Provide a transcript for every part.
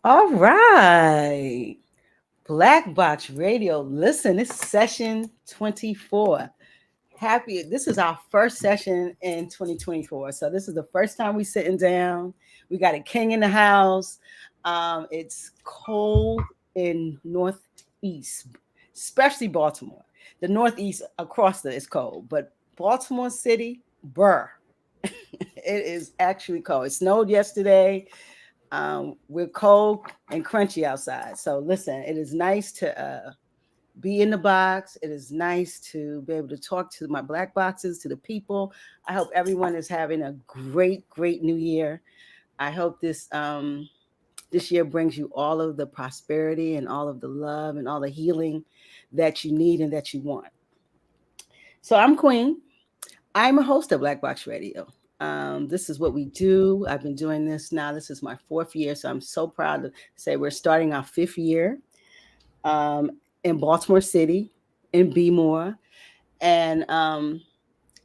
All right. Black Box Radio. Listen, it's session 24. Happy. This is our first session in 2024. So this is the first time we sitting down. We got a king in the house. It's cold in Northeast, especially Baltimore. The Northeast across the is cold, but Baltimore City, burr. It is actually cold. It snowed yesterday. We're cold and crunchy outside. So listen, it is nice to be in the box. It is nice to be able to talk to my black boxes, to the people. I hope everyone is having a great, great new year. I hope this year brings you all of the prosperity and all of the love and all the healing that you need and that you want. So I'm Queen. I'm a host of Black Box Radio. This is what we do. I've been doing this now. This is my fourth year, so I'm so proud to say we're starting our fifth year um, in Baltimore City, in BMore, and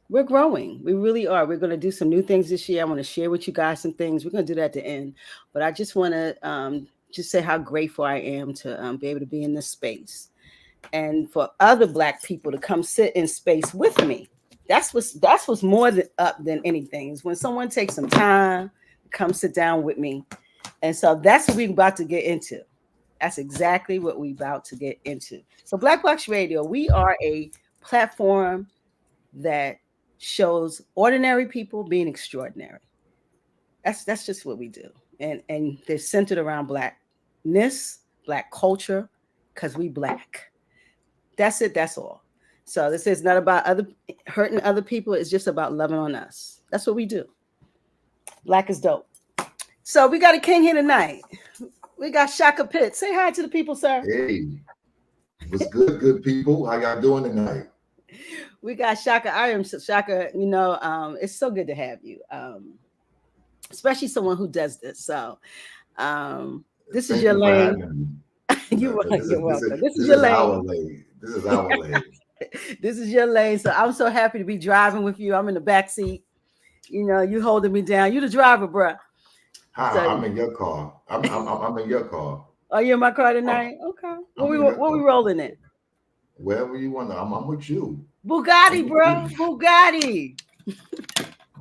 we're growing. We really are. We're going to do some new things this year. I want to share with you guys some things. We're going to do that at the end, but I just want to just say how grateful I am to be able to be in this space and for other Black people to come sit in space with me. That's what's more up than anything is when someone takes some time to come sit down with me, and so that's what we're about to get into. That's exactly what we're about to get into. So Black Box Radio, we are a platform that shows ordinary people being extraordinary. That's just what we do, and they're centered around blackness, black culture, because we black. That's it. That's all. So this is not about other hurting other people. It's just about loving on us. That's what we do. Black is dope. So we got a king here tonight. We got Shaka Pitts. Say hi to the people, sir. Hey, what's good people? How y'all doing tonight? We got Shaka. I am Shaka. It's so good to have you, especially someone who does this. So this is Thank your you for lane. having You're me. welcome. This is This your is our lane. lane. This is our lane. This is your lane. So I'm so happy to be driving with you. I'm in the back seat. You holding me down. You the driver, bruh. Hi, So I'm in your car. I'm in your car. are you in my car I'm, tonight? Okay. What I'm we in your what we car. rolling in? Wherever you want. I'm with you. I'm Bugatti, with bro. you. Bugatti.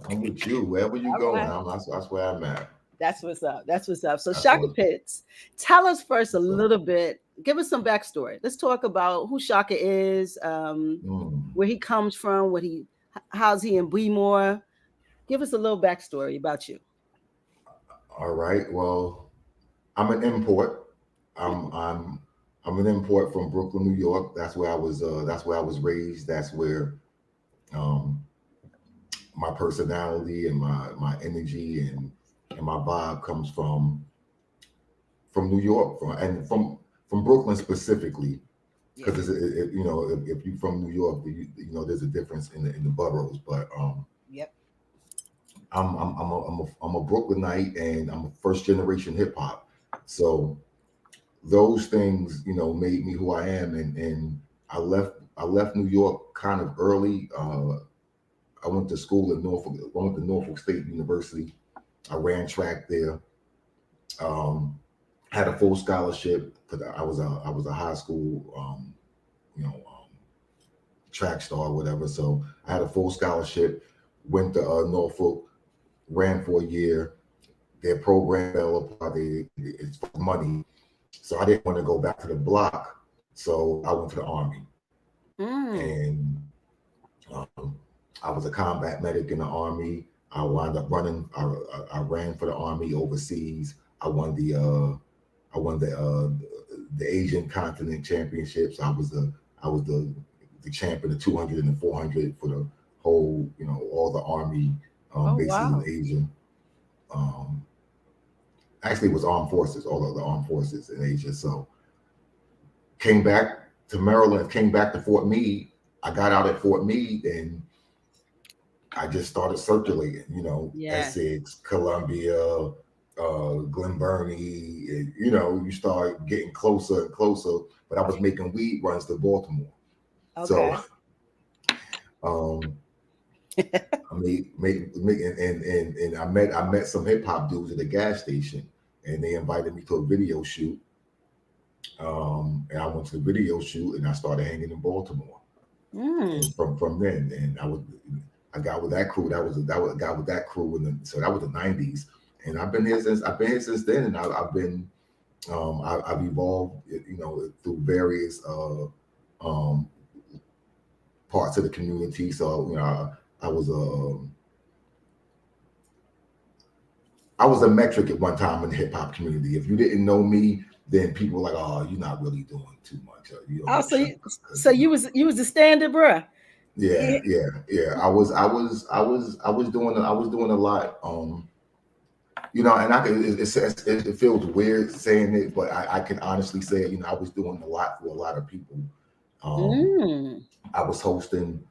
I'm with you. Wherever you All going, right. that's where I'm at. That's what's up. That's what's up. So That's Shaka what. Pitts, tell us first a What's up. little bit. Give us some backstory. Let's talk about who Shaka is, Mm. where he comes from, how's he in BMore. Give us a little backstory about you. All right. Well, I'm an import. I'm I'm I'm an import from Brooklyn, New York. That's where I was. That's where I was raised. That's where um, my personality and my energy and my vibe comes from New York from Brooklyn specifically Yeah. because if you're from New York there's a difference in the boroughs, but Yep. I'm a Brooklynite and I'm a first generation hip hop, so those things made me who I am, and I left New York kind of early. I went to school in Norfolk. I went to Norfolk State University. I ran track there. Um, had a full scholarship because I was a high school you know um, track star or whatever. So I had a full scholarship. Went to Norfolk, ran for a year. Their program fell apart. It's for money, so I didn't want to go back to the block. So I went to the army, Mm. and um, I was a combat medic in the army. I wound up running. I ran for the army overseas. I won the Asian continent championships. I was the champion of 200 and the 400 for the whole, all the army, Oh bases in wow. Asia. Um, Actually, it was armed forces, all of the armed forces in Asia. So came back to Maryland, came back to Fort Meade. I got out at Fort Meade and I just started circulating, Yes. Essex, Columbia, Glen Burnie, and, you start getting closer and closer. But I was making weed runs to Baltimore. So Okay. um, I made and I met some hip hop dudes at the gas station, and they invited me to a video shoot. And I went to the video shoot, and I started hanging in Baltimore. And from then, and I got with that crew. That was got with that crew, so that was the '90s. And I've been here since then, and I've been I've evolved, through various parts of the community. So I was a metric at one time in the hip hop community. If you didn't know me, then people were like, "Oh, you're not really doing too much." So you was the standard, bruh. Yeah. I was doing a lot. And it feels weird saying it, but I can honestly say, I was doing a lot for a lot of people. I was hosting,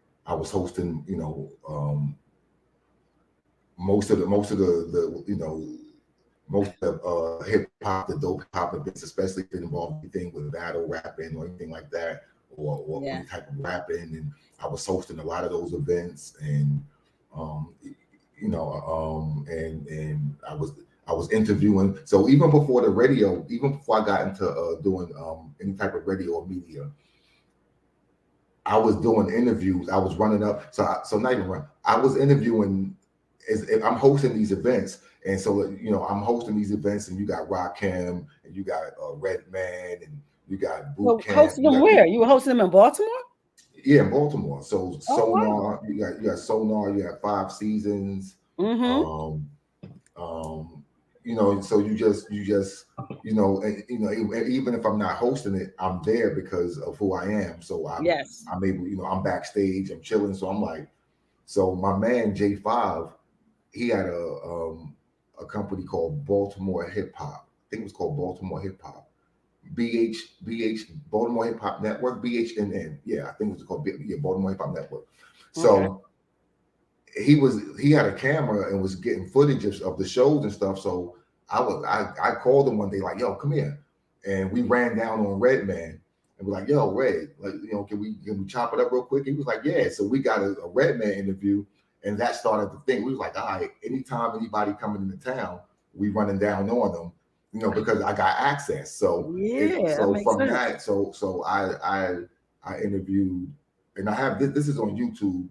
most of hip hop, the dope hop events, especially if it involved anything with battle rapping or anything like that, or any type of rapping. And I was hosting a lot of those events, and and I was interviewing. So even before the radio, even before I got into doing any type of radio or media, I was doing interviews. I was running up. So not even run. I was interviewing. I'm hosting these events, and so I'm hosting these events, and you got Rakim, and you got Redman, and you got Boot Camp. Hosting them where? You were hosting them in Baltimore? Yeah, in Baltimore. So Sonar, you got Sonar, you got 5 Seasons. So you just even if I'm not hosting it, I'm there because of who I am. So I'm able, I'm backstage, I'm chilling. So I'm like, so my man J5, he had a company called Baltimore Hip Hop. I think it was called Baltimore Hip Hop. BH Baltimore Hip Hop Network, BHNN. Yeah, I think it was called Baltimore Hip Hop Network. So he had a camera and was getting footage of the shows and stuff. So I called him one day, like, "Yo, come here," and we ran down on Redman and we're like, "Yo, Red, like, can we chop it up real quick?" He was like, "Yeah." So we got a Redman interview, and that started the thing. We was like, "All right, anytime anybody coming into town, we running down on them." Because I got access. So from that, so I interviewed, and I have this is on YouTube.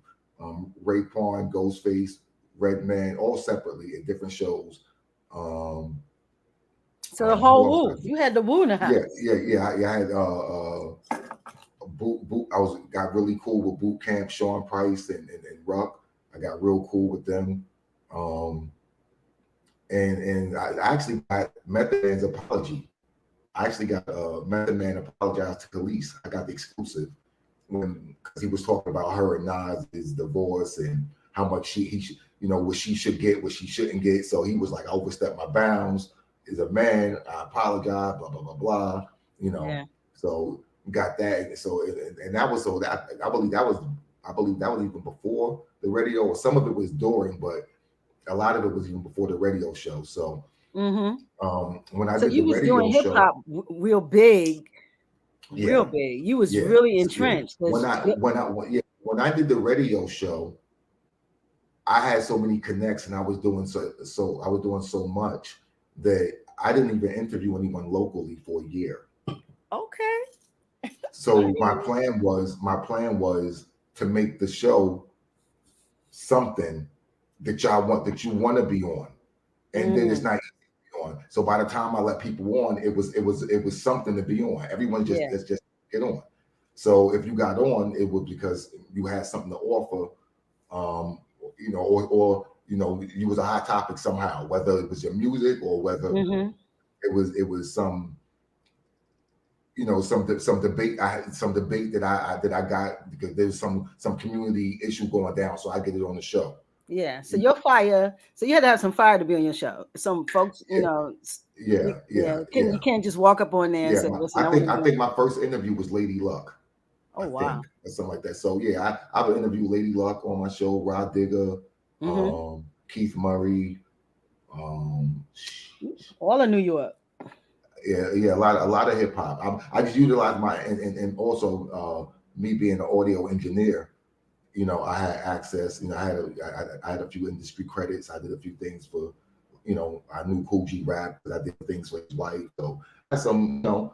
Raekwon, Ghostface, Redman, all separately at different shows. So the whole Wu, you had the Wu in the house. Yeah. I had Boot. I got really cool with Boot Camp, Sean Price, and Ruck. I got real cool with them. And I actually got Method Man's apology. I actually got Method Man apologized to Khalees. I got the exclusive because he was talking about her and Nas's divorce and how much what she should get, what she shouldn't get. So he was like, "I overstepped my bounds. As a man, I apologize." Blah blah blah blah. So got that. So and that was I believe that was even before the radio, or some of it was during, but a lot of it was even before the radio show. So when I did the radio show, hip hop real big. Real big. You was really entrenched. When I did the radio show, I had so many connects, and I was doing so much that I didn't even interview anyone locally for a year. Okay. So my plan was to make the show something that you want to be on, and then it's not on. So by the time I let people on, it was something to be on. Everyone just get on. So if you got on, it was because you had something to offer, or you was a hot topic somehow, whether it was your music or whether it was some debate. I had some debate that I got because there's some community issue going down, so I get it on the show. Yeah. So your fire. So you had to have some fire to be on your show. Some folks, you can't just walk up on there and say, "Listen, I think my first interview was Lady Luck." Oh wow. Or something like that. So I would interview Lady Luck on my show, Rod Digger, Keith Murray, all of New York. Yeah, a lot of hip hop. I just utilize my and also me being an audio engineer. I had access. I had a few industry credits. I did a few things for I knew Cool G rap because I did things for his wife. So I had some,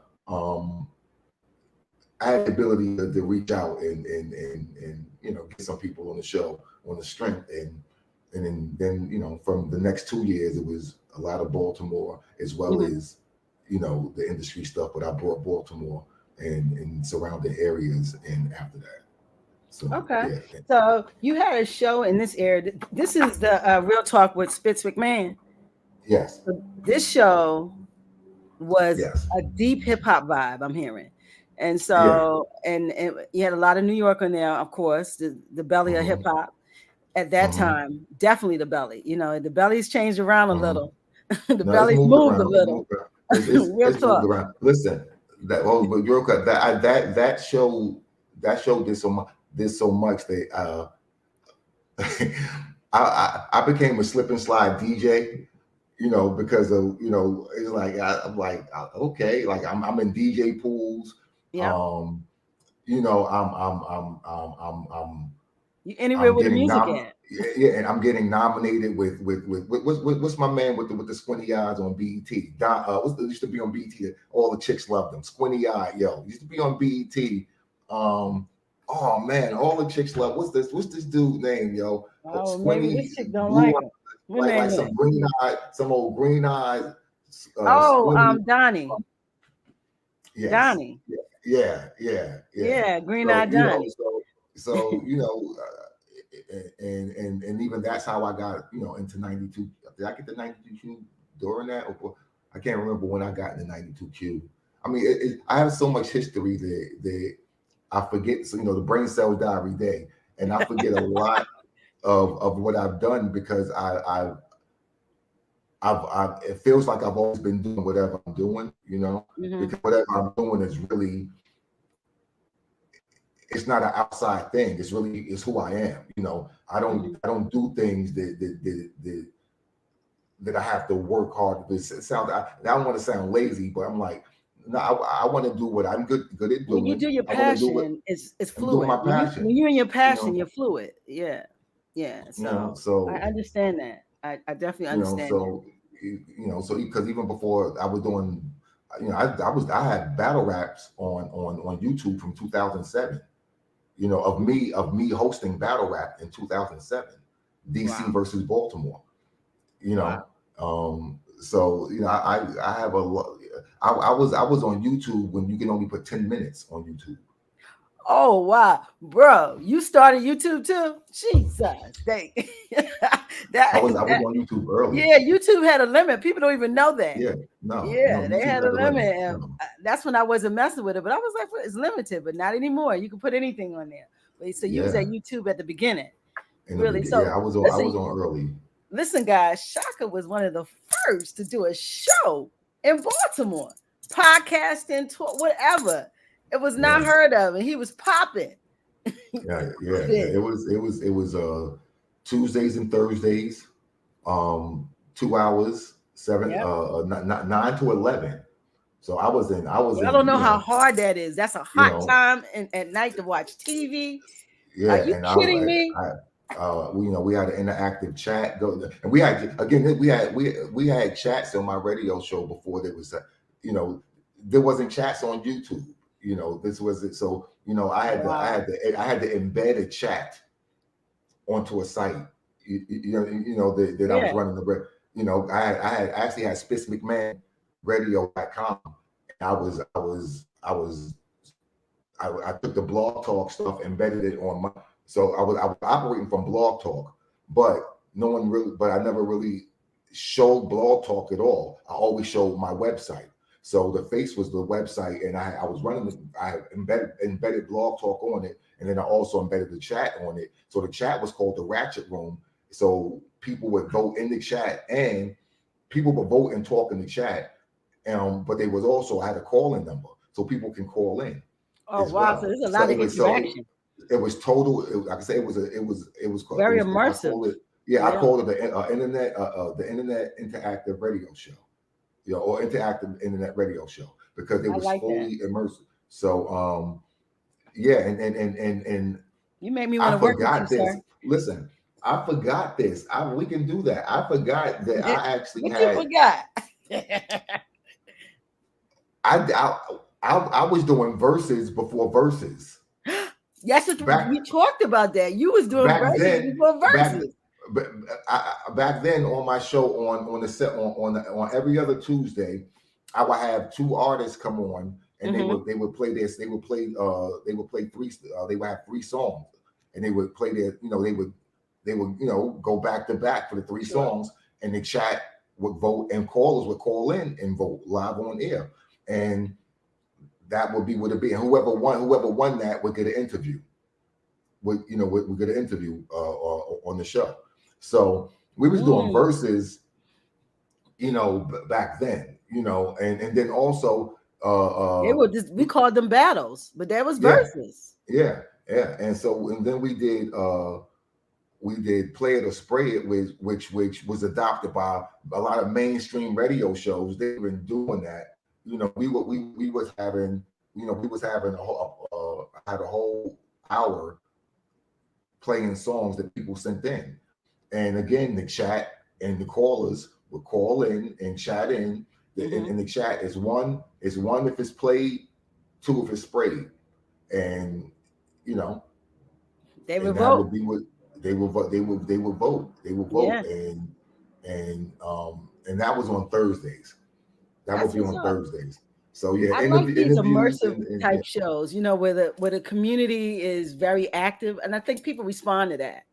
I had the ability to reach out and get some people on the show on the strength and then from the next 2 years it was a lot of Baltimore as well as the industry stuff, but I brought Baltimore and surrounding areas and after that. So Okay. yeah. So you had a show in this area. This is the Real Talk with Spitz McMahon. Yes. So this show was Yes. a deep hip hop vibe, I'm hearing. And Yeah. so, and you had a lot of New York in there, of course, the belly of hip hop at that time, definitely the belly. The belly's changed around a little. The No, it's belly's moved moved a around. It's little. moved around. Real It's moved talk. around. Listen, but real quick, that show did so much that I became a slip and slide DJ. Because of it's like I'm like okay, like I'm in DJ pools. Yeah. I'm You anywhere with the getting music at. yeah, and I'm getting nominated with what's my man with the squinty eyes on BET? Used to be on BET. All the chicks loved him. Squinty eye, yo, used to be on BET. Oh man, all the chicks love. What's this dude name, yo? Oh, Squinty, maybe this chick don't blue like him. like some green eyes, some old green eyes. Donnie. Yes. Donnie. Yeah. Green eyed Donnie. So and even that's how I got into 92. Did I get the 92Q during that? Or I can't remember when I got in the 92Q. I mean, I have so much history that I forget. So the brain cells die every day, and I forget a lot of what I've done because I've it feels like I've always been doing whatever I'm doing, because whatever I'm doing is really, it's not an outside thing. It's who I am. I don't do things that I have to work hard. It sounds, I don't want to sound lazy, but I'm like, no, I want to do what I'm good at doing. When you do your passion, it's fluid. Doing my passion. When you're in your passion, you're fluid. Yeah. So I understand that. I definitely understand that. So because even before I was doing, I had battle raps on YouTube from 2007. Of me hosting battle rap in 2007, DC versus Baltimore. So I have a lot. I was on YouTube when you can only put 10 minutes on YouTube. Oh wow, bro! You started YouTube too? Jesus, dang. I was on YouTube early. Yeah, YouTube had a limit. People don't even know that. Yeah, no. They had a limit. And that's when I wasn't messing with it. But I was like, well, it's limited, but not anymore. You can put anything on there. So you was at YouTube at the beginning. Really? So I was on early. Listen, guys, Shaka was one of the first to do a show in Baltimore, podcasting, whatever. It was not heard of, and he was popping. Yeah. It was Tuesdays and Thursdays, 2 hours, 9 to 11. So I was in. I don't know how hard that is. That's a hot time at night to watch TV. Yeah, are you kidding me? We had an interactive chat, and we had chats on my radio show before there was there wasn't chats on YouTube. This was it. So I had to embed a chat onto a site. That I was running the. I actually had Spitz McMahon Radio.com. I took the Blog Talk stuff, embedded it on my. So I was operating from Blog Talk, but I never really showed Blog Talk at all. I always showed my website. So the face was the website, and I was running. I embedded Blog Talk on it, and then I also embedded the chat on it. So the chat was called the Ratchet Room. So people would vote in the chat, and people would vote and talk in the chat. But they was also, I had a call-in number, so people can call in. Oh wow! So there's a lot of interaction. It was total. Like I say, it was very immersive. I called it the internet interactive radio show, or interactive internet radio show, because it was fully immersive. So and you made me want to work with you, sir. Listen, I forgot this. We can do that. I forgot that I actually What you had. forgot? I was doing verses before verses. Yes, what Back we talked about that. You was doing back verses then, before back verses. back then on my show on the set on every other Tuesday, I would have two artists come on and they would play this. They would play three. They would have three songs and they would play their. They would go back to back for the three Sure. songs and the chat would vote and callers would call in and vote live on air and that would be what it be. And whoever won that would get an interview. Would get an interview on the show. So we was doing verses, back then, and then also They were just, we called them battles, but there was yeah, verses. yeah, yeah. And then we did Play It or Spray It, which was adopted by a lot of mainstream radio shows. They've been doing that. We was having had a whole hour playing songs that people sent in. And again, the chat and the callers would call in and chat in. In the chat is one if it's played, two if it's sprayed. And They would and that vote. would be what they would vote. They would vote. They would Yeah, vote. And that was on Thursdays. That would that's be what's on up. Thursdays. So yeah, I like these interviews immersive type shows, where the community is very active, and I think people respond to that.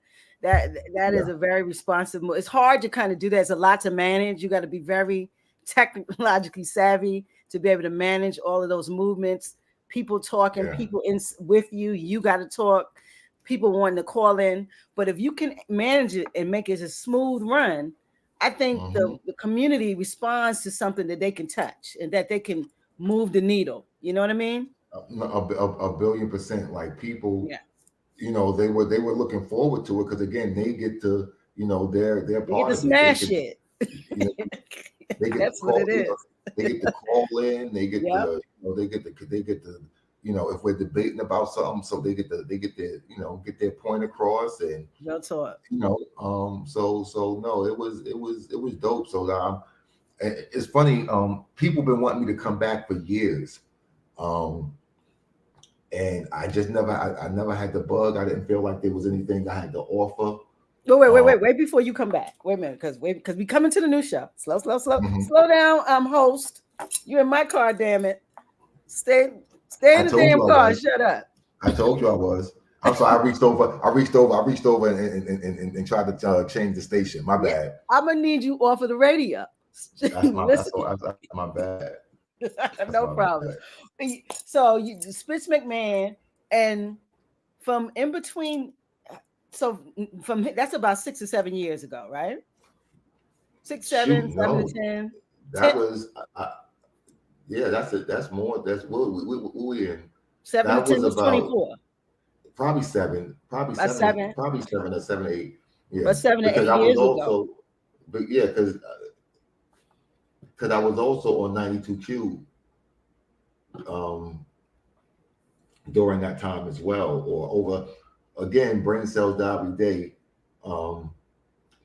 That is yeah. a very responsive. It's hard to kind of do that. It's a lot to manage. You got to be very technologically savvy to be able to manage all of those movements. People talking, Yeah. people in with you. You got to talk. People wanting to call in, but if you can manage it and make it a smooth run, I think the community responds to something that they can touch and that they can move the needle. You know what I mean? A billion percent. Like people, Yeah. they were looking forward to it because again, they get to, they're They get part to of it. They smash could, it. you know, they get to That's what call, it is. they get to call in. They get Yep. to, they get to, if we're debating about something, so they get their, get their point across and. Real talk. So no, it was dope. So it's funny. People been wanting me to come back for years, and I just never, I never had the bug. I didn't feel like there was anything I had to offer. Wait before you come back. Wait a minute, because we coming to the new show. Mhm. Slow down. Host. You're in my car, damn it. Stay I in the told damn you I car. was. Shut up. I told you I was. I'm sorry. I reached over and tried to change the station. My Yeah, bad. I'm gonna need you off of the radio. That's Listen, my bad. That's no my bad. problem. So you Spitz McMahon, and from in between, so from that's about 6 or 7 years ago, right? 6, Shoot, 7, 7 to no, 10, that 10, was. Yeah, that's it. That's more. That's what we in. 7 to That 10 was was about 24. probably seven, About 7, probably 7 or 7 or 8. Yeah, but 7 to because 8 I was years ago. also, but yeah, because I was also on 92Q um, during that time as well, or over again, brain cells die every day. Um,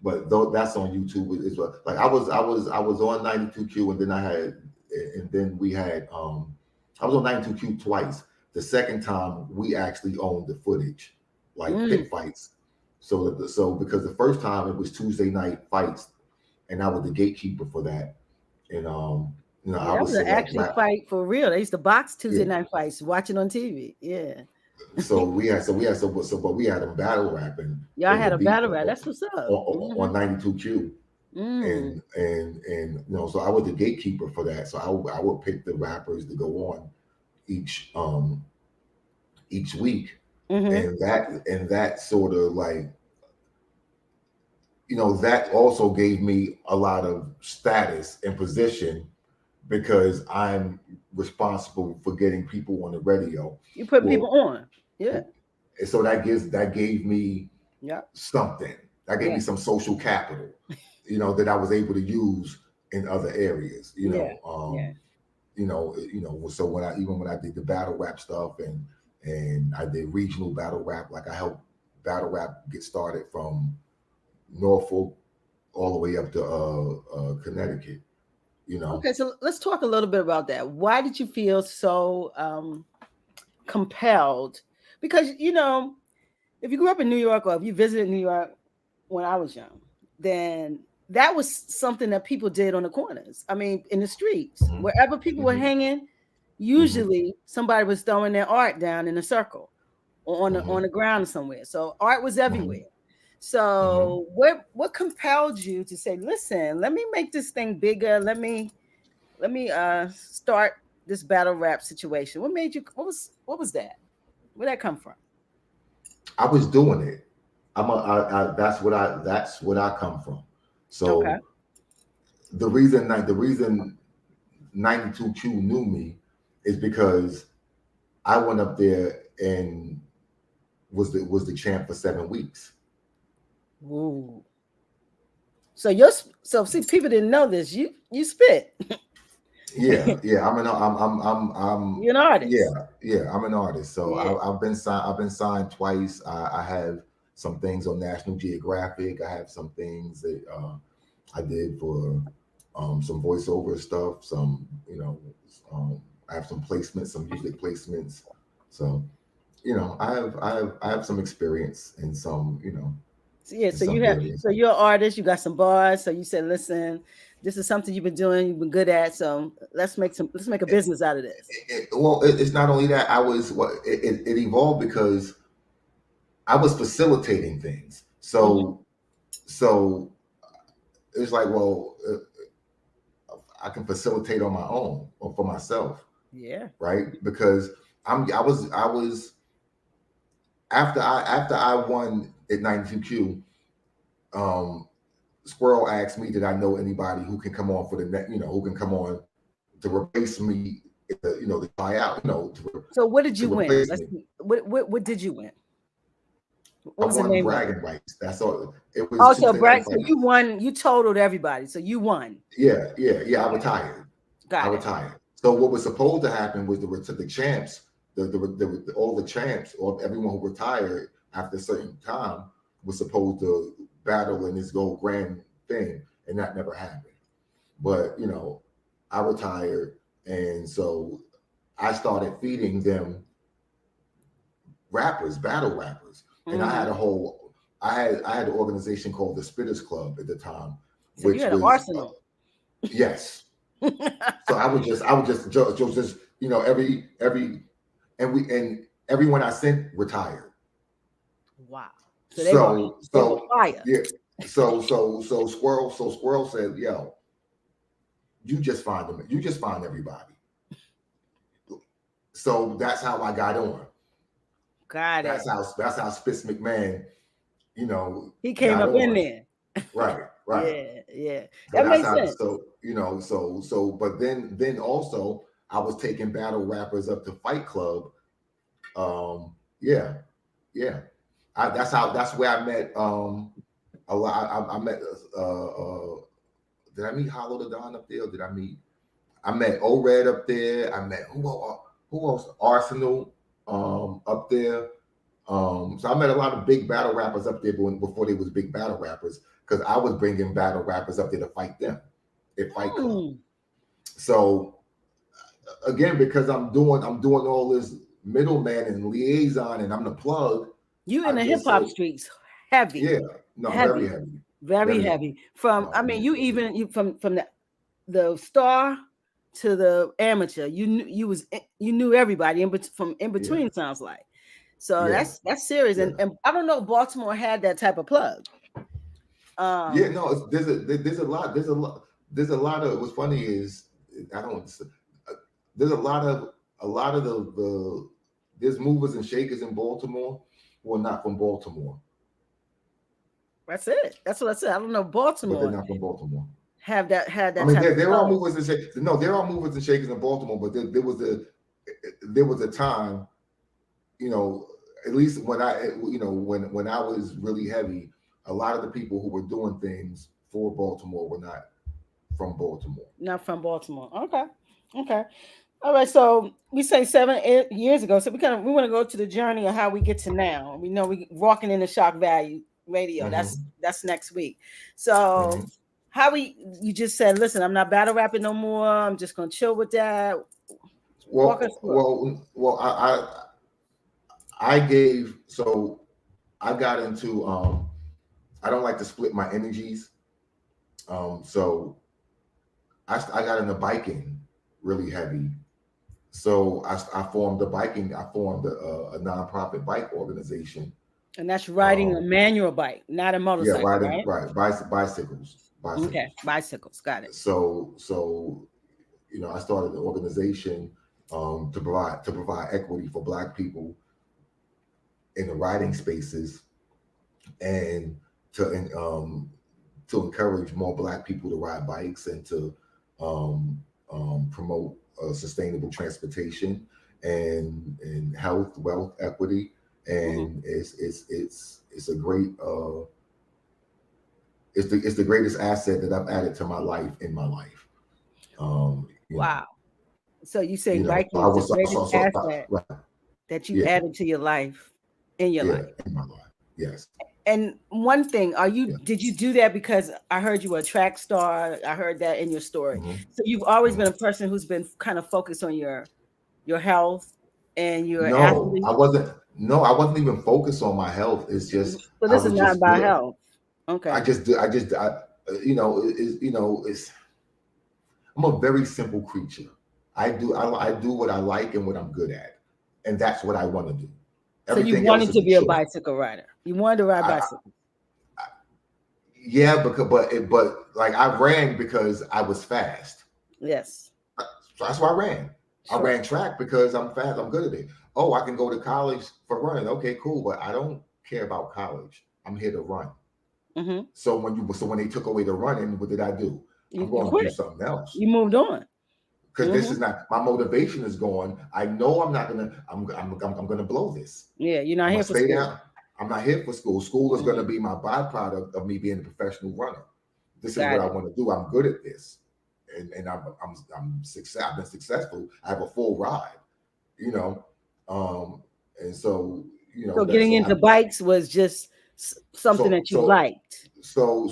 but though that's on YouTube as well. Like I was on 92Q, and then we had I was on 92Q twice. The second time we actually owned the footage, like pit fights. So because the first time it was Tuesday night fights, and I was the gatekeeper for that, and Yeah, I that would was an select actual rap. fight for real. They used to box Tuesday Yeah. night fights, watching on TV. Yeah. But we had them battle rapping Y'all in the had a beat battle rap. That's what's up. on 92Q. Mm. And so I was the gatekeeper for that. So I would pick the rappers to go on each week, Mm-hmm. and that sort of like that also gave me a lot of status and position because I'm responsible for getting people on the radio. You put Well, people on. Yeah. and so that gave me Yeah. something. That gave Yeah. me some social capital, that I was able to use in other areas. Yeah. Yeah. So when I did the battle rap stuff and I did regional battle rap, like I helped battle rap get started from Norfolk, all the way up to Connecticut. You know. Okay, so let's talk a little bit about that. Why did you feel so compelled? Because if you grew up in New York or if you visited New York when I was young, then that was something that people did on the corners. I mean, in the streets, Mm-hmm. wherever people were Mm-hmm. hanging, Mm-hmm. usually somebody was throwing their art down in a circle or Mm-hmm. on the ground somewhere. So art was Mm-hmm. everywhere. Mm-hmm. So what compelled you to say, listen, let me make this thing bigger. Let me start this battle rap situation. What made you? What was that? Where'd that come from? I was doing it. That's what I come from. Okay. So the reason 92Q knew me is because I went up there and was the champ for 7 weeks. Ooh. So see, people didn't know this. You spit. Yeah, yeah. I'm You're an artist. yeah. I'm an artist. So Yeah. I've been signed. I've been signed twice. I have some things on National Geographic. I have some things that I did for some voiceover stuff. Some I have some placements, some music placements. So I have some experience in some So, yeah. in So some areas. so you're an artist. You got some bars. So you said, listen, this is something you've been doing. You've been good at. So let's make a business out of this. It's not only that. It evolved because I was facilitating things. Mhm. So it's like, well, I can facilitate on my own or for myself, Yeah. right? Because I was after I won at 92Q. Um, Squirrel asked me, did I know anybody who can come on for the net, who can come on to replace me, to try out, So what did to you win? replace Let's me. see. What did you win? I What was the won name of it? bragging rights. That's all. It was Also, Tuesday night Brett. So you fights. won. You totaled everybody. So you won. Yeah, yeah, yeah. I Okay. retired. I Got it. retired. So what was supposed to happen was the champs, all the champs, or everyone who retired after a certain time was supposed to battle in this gold grand thing, and that never happened. But I retired, and so I started feeding them rappers, battle rappers, and I had a Hmm. whole, I had an organization called the Spitters Club at the time, So you which had an was arsenal. yes. So I was just and everyone I sent retired. Wow. So So they were so fire. yeah. So Squirrel said, "Yo, you just find them. You just find everybody." So that's how I got on. Got it. That's how Spitz McMahon, He came got up in on. there. Right, right. Yeah, yeah. So That that's makes how. sense. So. But then also I was taking battle rappers up to Fight Club. Yeah, yeah. That's where I met a lot. I met. Did I meet Hollow the Don up there? Or did I meet? I met O-Red up there. I met who else? Arsenal up there. So I met a lot of big battle rappers up there before they was big battle rappers because I was bringing battle rappers up there to fight them at Fight Club. Hmm. So again, because I'm doing all this middleman and liaison, and I'm the plug. You in I the hip just hop said, streets, heavy, yeah, no, very heavy, heavy, very very heavy. heavy. From No, I mean, you even you from the star to the amateur. You knew everybody from in yeah, between. Sounds like. So yeah, that's serious. yeah, And I don't know if Baltimore had that type of plug. yeah. Um, No, there's a lot of. What's funny is I don't. There's a lot of the there's movers and shakers in Baltimore who are not from Baltimore, that's it. That's what I said. I don't know if but they're Baltimore not from Baltimore. had I that mean, type there of there are plug. movers and shakers. No, there are movers and shakers in Baltimore, but there was a time, you know, at least when I was really heavy, a lot of the people who were doing things for Baltimore were not from Baltimore. Not from Baltimore. Okay. Okay. All right. So we say 7 8 years ago. So we want to go to the journey of how we get to now. We know we walking in the shock value. Radio. Mm-hmm. That's next week. So Mm-hmm. you just said, listen, I'm not battle rapping no more. I'm just gonna chill with that. Walk us through it. Well. I gave so I got into I don't like to split my energies. So I got into biking really heavy. So I formed a nonprofit bike organization. And that's riding a Um, manual bike, not a yeah, motorcycle, riding right? right bicycles, Okay, bicycles. bicycles. Got it. So I started an organization to provide equity for Black people in the riding spaces, and to to encourage more Black people to ride bikes, and to um, promote sustainable transportation and health, wealth, equity. Hmm. And it's a great it's the greatest asset that I've added to my life in my life. Um, you know, Wow. So you saying so biking I is the was greatest asset right, that you yeah, added to your life in your yeah, life. in my life, yes, And one thing, yeah. did you do that because I heard you were a track star? I heard that in your story. Hmm. So you've always Hmm. been a person who's been kind of focused on your health and your No, athlete. I wasn't. No, I wasn't even focused on my health. It's just So I this is was not just about good. health. I Okay. just, I just, I, it's. I'm a very simple creature. I do what I like and what I'm good at, and that's what I want to do. So you Everything else wanted is to a be a chore. bicycle rider. You wanted to ride I, bicycles. yeah, because but like I ran because I was fast. Yes. So that's why I ran. I Sure. ran track because I'm fast. I'm good at it. Oh, I can go to college for running. Okay, cool. But I don't care about college. I'm here to run. Hmm. So when they took away the running, what did I do? I'm You going to do quit. something else, You moved on. because this Hmm. is not my motivation is gone. I know I'm not gonna. I'm gonna blow this. Yeah, you're not I'm here gonna for stay school. down. I'm not here for school. School is gonna Hmm. be my byproduct of me being a professional runner. This is what Got I it. want to do. I'm good at this, and I'm success. I've been successful. I have a full ride, you know, um, and so So that. getting So into I'm bikes was just something so that you so liked. so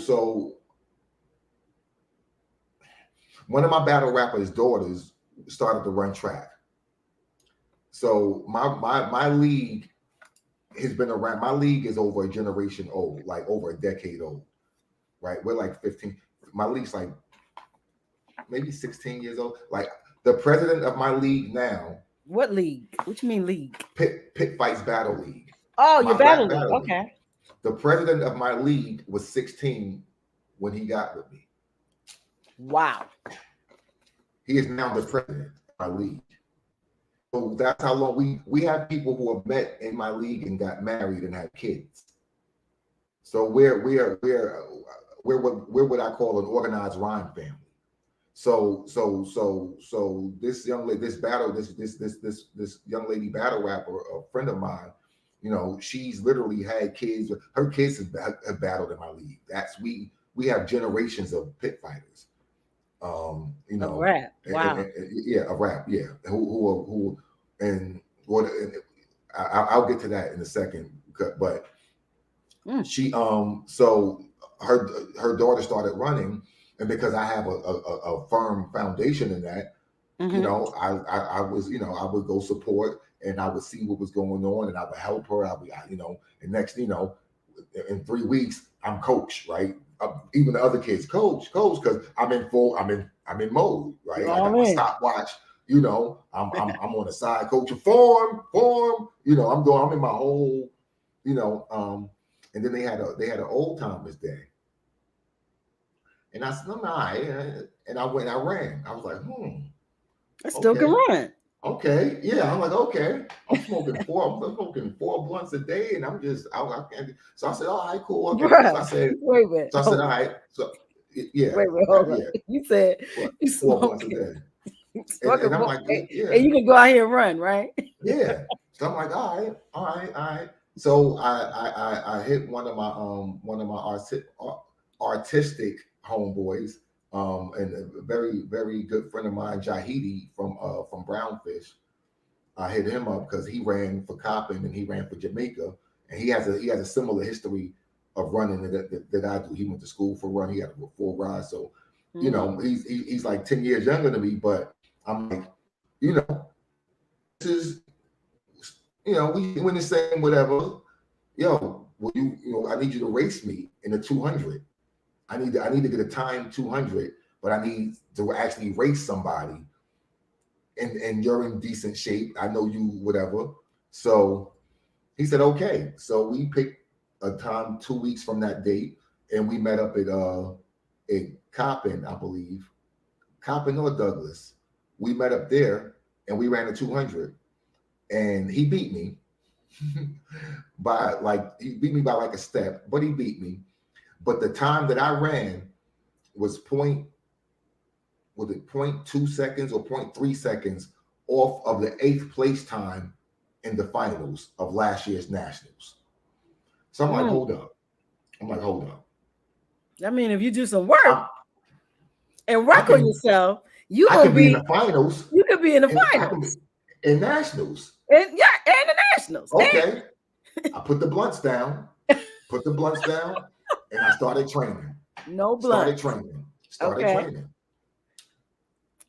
one of my battle rappers' daughters started to run track. So my league has been around. My league is over a generation old, like over a decade old, right? We're like 15. My league's like maybe 16 years old. Like the president of my league now, What league? What you mean league? Pit Fights Battle League, Oh, your my battle rap league. battle league. Okay. The president of my league was 16 when he got with me. Wow. He is now the president of my league. So that's how long we have people who have met in my league and got married and had kids. So we're what I call an organized rhyme family. So this young lady, this young lady battle rapper, a friend of mine, she's literally had kids. Her kids have battled in my league. We have generations of pit fighters. Of rap. Wow. Yeah, a rap, yeah. Who and what? And I'll get to that in a second. But Mm. she so her daughter started running, and because I have a firm foundation in that, Hmm. I was, I would go support, and I would see what was going on, and I would help her. And next, in 3 weeks I'm coach, right? Even the other kids, coach, because I'm in mode, You're right? I got all my in. stopwatch. I'm on the side coaching form. I'm in my whole, you know. And then they had an old timers day, and I said, I'm all right. And I went, I ran. I was like, I still can okay, run. okay, yeah. I'm like, okay. I'm smoking 4 blunts a day, and I can't. So I said, all right, cool, okay. So I Bruh. said, Wait a minute. all right. So yeah, Wait a minute. Hold up. yeah, You said what you 4 blunts a smoking. day, Smoking and I'm more. like, And yeah, you can go out here and run, right? yeah. So I'm like, all right. So I hit one of my artistic homeboys, and a very very good friend of mine, Jahidi from Brownfish. I hit him up because he ran for Coppin and he ran for Jamaica, and he has a similar history of running that I do. He went to school for run. He had a full ride. So, you know, he's like 10 years younger than me, but I'm like, you know, this is, you know, we win the same whatever. Yo, will you know, I need you to race me in the 200. I need to get a time 200, but I need to actually race somebody. And you're in decent shape. I know you, whatever. So he said, okay. So we picked a time 2 weeks from that date, and we met up at Coppin, I believe, Coppin or Douglas. We met up there, and we ran a 200, and he beat me he beat me by like a step, but he beat me. But the time that I ran was 0.2 seconds or 0.3 seconds off of the 8th place time in the finals of last year's nationals. So I'm like, hold up. I mean, if you do some work and work on yourself, you could be in the finals. You could be in the finals. In nationals. And the nationals. Okay. I put the blunts down, and I started training. No blunt. Started training.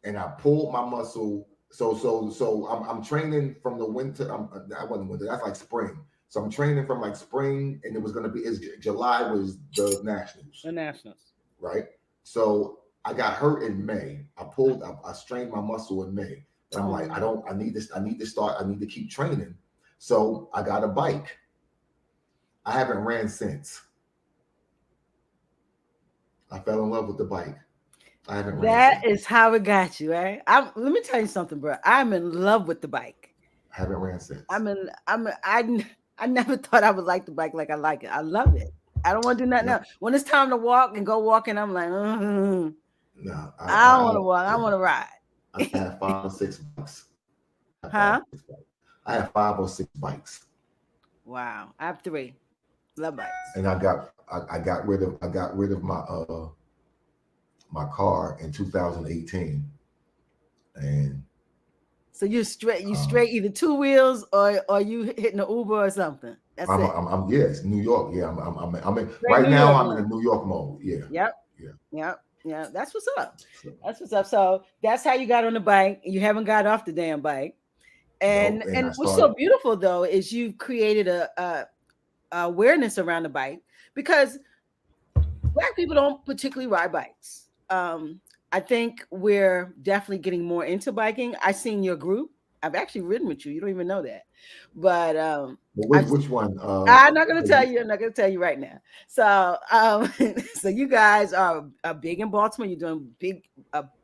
And I pulled my muscle. So I'm training from the winter. I wasn't winter. That's like spring. So I'm training from like spring, and it was going to be July was the nationals. The nationals. Right. So I got hurt in May. I strained my muscle in May. And I'm like, I need to keep training. So I got a bike. I haven't ran since. I fell in love with the bike. I haven't ran That is how it got you, right? Let me tell you something, bro. I'm in love with the bike. I haven't ran since. I never thought I would like the bike like I like it. I love it. I don't want to do nothing else. When it's time to walk and go walking, I'm like, no, I don't want to walk. I want to ride. I have 5 or 6 bikes. Huh? I have 5 or 6 bikes. Wow, I have 3. Love bikes. And I got rid of my car in 2018. And so you straight either 2 wheels or you hitting an Uber or something. That's it. It's New York. Yeah, I'm in right now. I'm in a New York mode. Yeah. Yeah. That's what's up. So that's how you got on the bike. You haven't got off the damn bike. And what's so beautiful though is you've created a awareness around the bike, because Black people don't particularly ride bikes. I think we're definitely getting more into biking. I've seen your group. I've actually ridden with you. You don't even know that. But which one? I'm not going to tell you. I'm not going to tell you right now. So so you guys are big in Baltimore. You're doing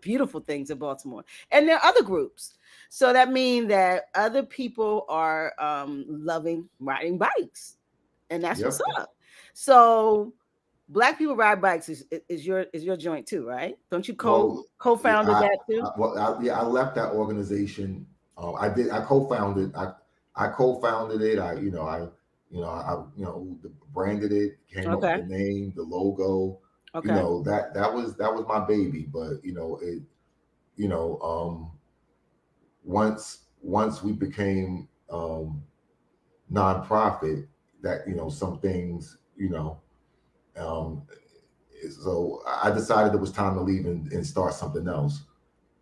beautiful things in Baltimore. And there are other groups. So that means that other people are loving riding bikes. And that's what's up. So Black people ride bikes is your joint too, right? Don't you co-founded that too? I left that organization. I co-founded. I co-founded it. I branded it. Came up with the name, the logo. Okay. That was my baby. But once we became nonprofit, that some things so I decided it was time to leave and start something else.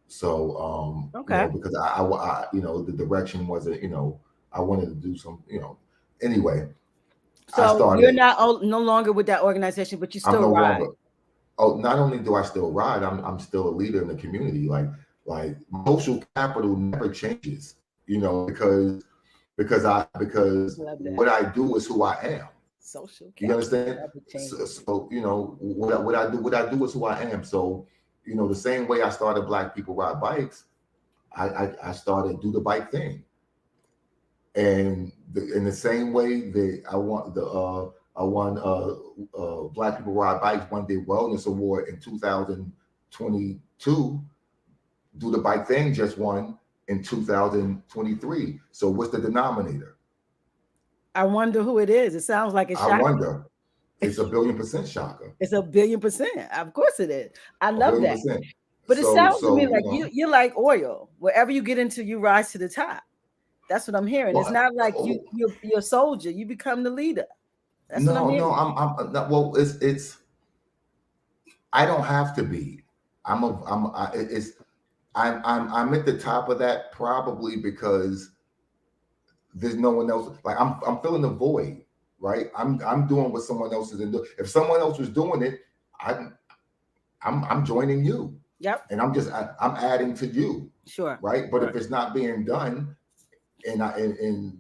So because I the direction wasn't I wanted to do some anyway. So you're not no longer with that organization, but you still ride. Not only do I still ride, I'm still a leader in the community. Like social capital never changes, because what I do is who I am. Social capital. You understand? So what I do is who I am. So the same way I started Black People Ride Bikes, I started Do the Bike Thing. And in the same way that I won Black People Ride Bikes One Day Wellness Award in 2022, Do the Bike Thing just won in 2023. So what's the denominator? I wonder who it is. It sounds like it's Shaka. I wonder. It's 1,000,000,000% Shaka. It's 1,000,000,000%. Of course it is. I love that. But it sounds to me like you're like oil. Wherever you get into, you rise to the top. That's what I'm hearing. It's not like you're a soldier. You become the leader. That's what I'm No, hearing. I'm not, well, it's, I don't have to be. It's, I'm at the top of that probably because there's no one else. Like I'm filling the void, right? I'm doing what someone else is doing. If someone else was doing it, I'm I'm joining you, Yep. and I'm adding to you, Sure. right? But Sure. if it's not being done, and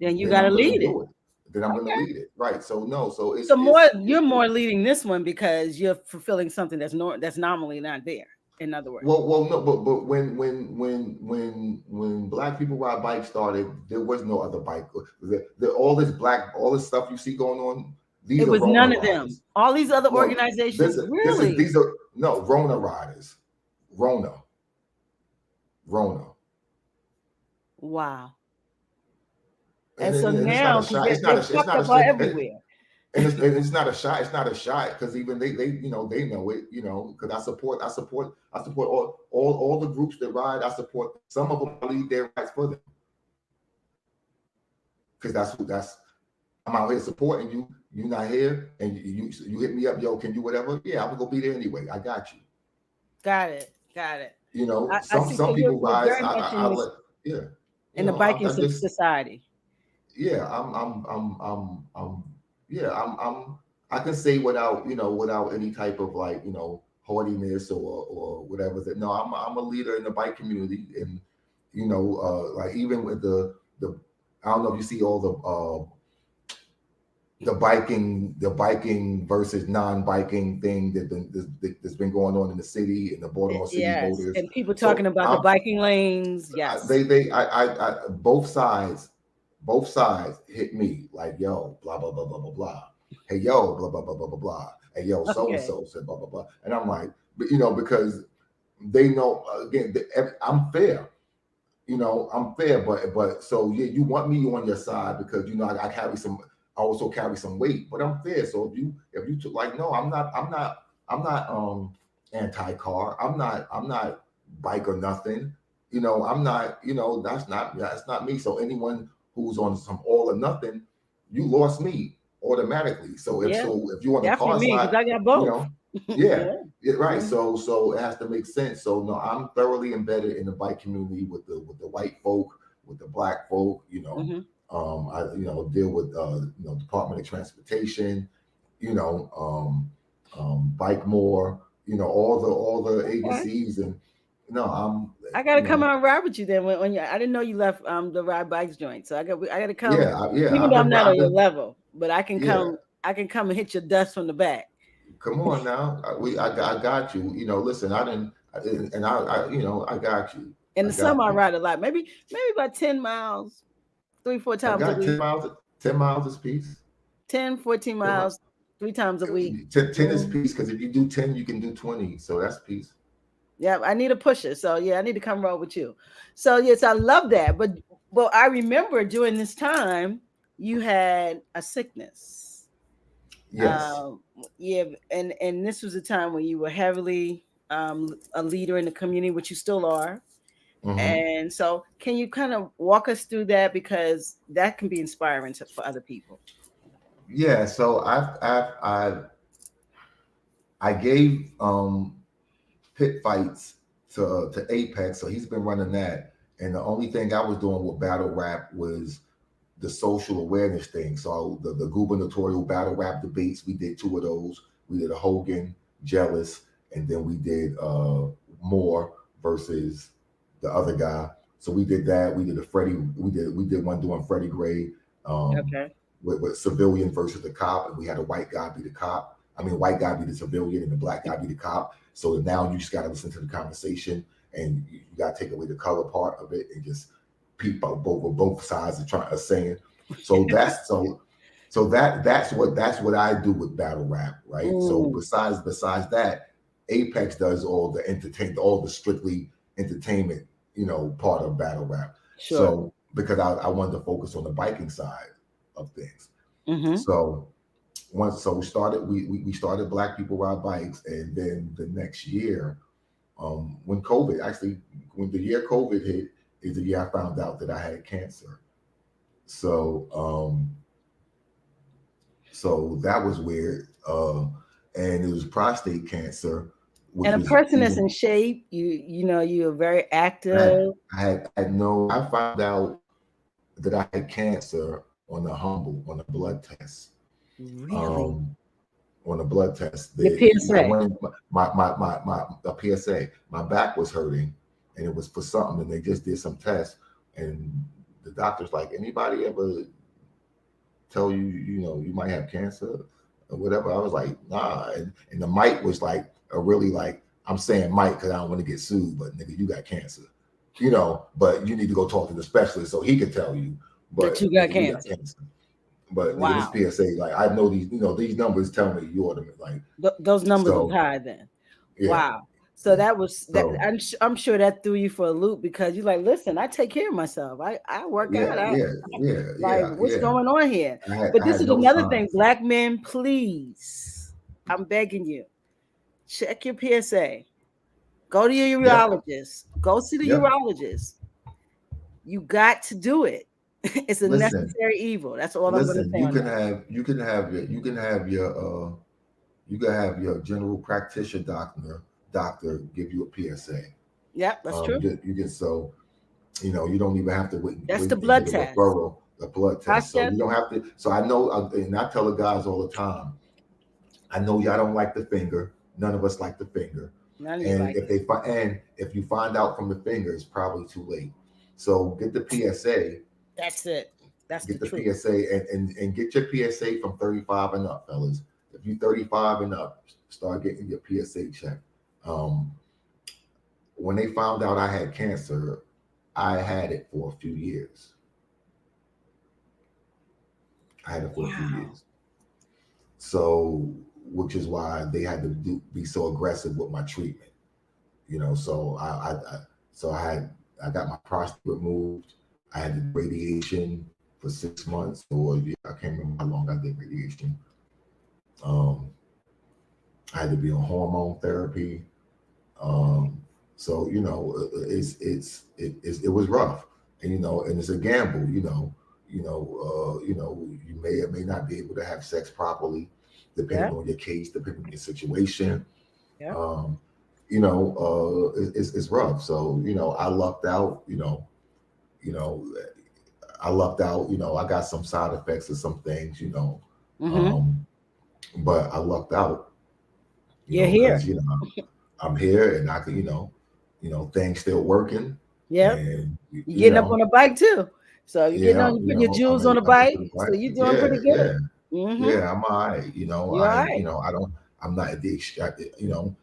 Then you then got to I'm gonna lead it. do it. Then I'm gonna Okay. lead it, right? So no, so So more, it's you're more leading this one because you're fulfilling something that's normally not there. In other words. well, no, but when Black People Ride Bike started, there was no other bike. All this stuff you see going on, these It are was Rona none of them. riders. All these other No, organizations, this is really? these are no Rona riders. Rona, Rona, Wow. and, And so and it's not now, a because shot. they're popped up everywhere. And it's not a shot. It's not a shot because even they they know it. Because I support all the groups that ride. I support some of them. I lead their rides for them because that's I'm out here supporting you. You're not here, and you hit me up, yo. Can you whatever? Yeah, I'm gonna go be there anyway. I got you. Got it. Got it. I Some see. So people you're rise. very much I in this let yeah. in the biking I just society. yeah. Yeah. I can say without without any type of like haughtiness or whatever that no I'm a leader in the bike community and like even with the I don't know if you see all the biking versus non-biking thing that's been going on in the city and the Baltimore City Yes, voters. and people talking So about the biking lanes. Yes. both sides hit me like yo blah blah blah blah blah blah. Hey yo blah blah blah blah blah blah. Hey yo so and Okay. so said blah blah blah. And I'm like, but because they know again I'm fair. I'm fair, but so yeah, you want me on your side because I carry some. I also carry some weight, but I'm fair. So if you took like no, I'm not anti-car. I'm not bike or nothing. I'm not. That's not me. So anyone who's on some all or nothing, you lost me automatically. Yeah, If you on the definitely car me because side, I got you both. know, yeah, Yeah. yeah, right. Mhm. So it has to make sense. So no, I'm thoroughly embedded in the bike community with the white folk, with the black folk. Mhm. I deal with Department of Transportation. Bike more. All the Okay. agencies and I'm I gotta come out and ride with you then. When you, I didn't know you left the ride bikes joint, so I gotta come. yeah. Even though I'm not I've on your been level, but I can yeah. come. I can come and hit your dust from the back. Come on now, I got you. Listen, I didn't, and I got you. In I the summer, got I you. ride a lot. Maybe about 10 miles, 3, 4 times a I got week. 10 miles. 10 miles is peace. 10, 14 10 miles, 3 times a week. 10 is Mm. peace because if you do 10, you can do 20. So that's peace. Yeah, I need a pusher. So yeah, I need to come roll with you. So yes, I love that. But I remember during this time you had a sickness. Yes. Um, yeah, and this was a time when you were heavily a leader in the community, which you still are. Hmm. And so, can you kind of walk us through that because that can be inspiring for other people? Yeah. So I gave pit fights to Apex. So he's been running that. And the only thing I was doing with battle rap was the social awareness thing. So the gubernatorial battle rap debates, we did two of those. We did a Hogan, Jealous, and then we did Moore versus the other guy. So we did that. We did a Freddie. We did one doing Freddie Gray um, Okay. with civilian versus the cop, and we had a white guy be the cop. I mean, white guy be the civilian, and the black guy be the cop. So now you just got to listen to the conversation, and you got to take away the color part of it, and just peep out both sides are saying. So that's what I do with battle rap, right? So Mm, besides that, Apex does all the strictly entertainment, part of battle rap. sure. So because I wanted to focus on the biking side of things. Mm-hmm. So we started Black People Ride Bikes, and then the next year, when the year COVID hit, is the year I found out that I had cancer. So So that was weird. And it was prostate cancer, which And a was person that's in even. shape, you're very I had, active. I found out that I had cancer on a blood test. Really? Um, on a blood test. Your I PSA. went my a PSA. My back was hurting, and it was for something. And they just did some tests, and the doctor's like, anybody ever tell you, you might have cancer or whatever? I was like, nah. And the mic was like a really like, I'm saying mic because I don't want to get sued, but nigga, you got cancer, but you need to go talk to the specialist so he could tell you. That you But got nigga, you got cancer. cancer. But nigga, this Wow. PSA, like I know these numbers tell me you ought to like. Those numbers was So high then. yeah, Wow. So yeah. that was that. So I'm sure that threw you for a loop because you're like, listen, I take care of myself. I work yeah, out. yeah, yeah, Like, yeah, what's yeah. going on here? I But this had is no another thing. signs. Black men, please, I'm begging you, check your PSA. Go to your Yep, urologist. Go see the yep. urologist. You got to do it. It's a Listen, necessary evil. That's all I'm going to listen. say on that. You can have your general practitioner doctor give you a PSA. Yep, that's true. You can so you don't even have to That's the wait and blood get a test. referral, a blood test. So Prostate. you don't have to. So I know, and I tell the guys all the time. I know y'all don't like the finger. None of us like the finger. None of you And like if it. they find, and if you find out from the finger, it's probably too late. So get the PSA, That's it. That's the get the truth. PSA, and get your PSA from 35 and up, fellas. If you 35 and up, start getting your PSA checked. Um, when they found out I had cancer, I had it for a few years. I had it for a few Wow. years. So, which is why they had to be so aggressive with my treatment. So I got my prostate removed. I had the radiation for 6 months, or yeah, I can't remember how long I did radiation. Um, I had to be on hormone therapy. Um, so it was rough, and and it's a gamble. You may or may not be able to have sex properly, Yeah. depending on your case, depending on your situation. Yeah. Um, it's rough. So I lucked out. You know, I lucked out. I got some side effects of some things. Mm-hmm. Um, but I lucked out. You're here. Because I'm here and I can things still working, Yep. and You're getting up on a bike too. So you're getting yeah, on, you're putting your jewels on the I'm bike. to the So right. you're doing Yeah, pretty good. yeah, Mm-hmm. yeah. I'm all right. You're all right. I don't. I'm not at the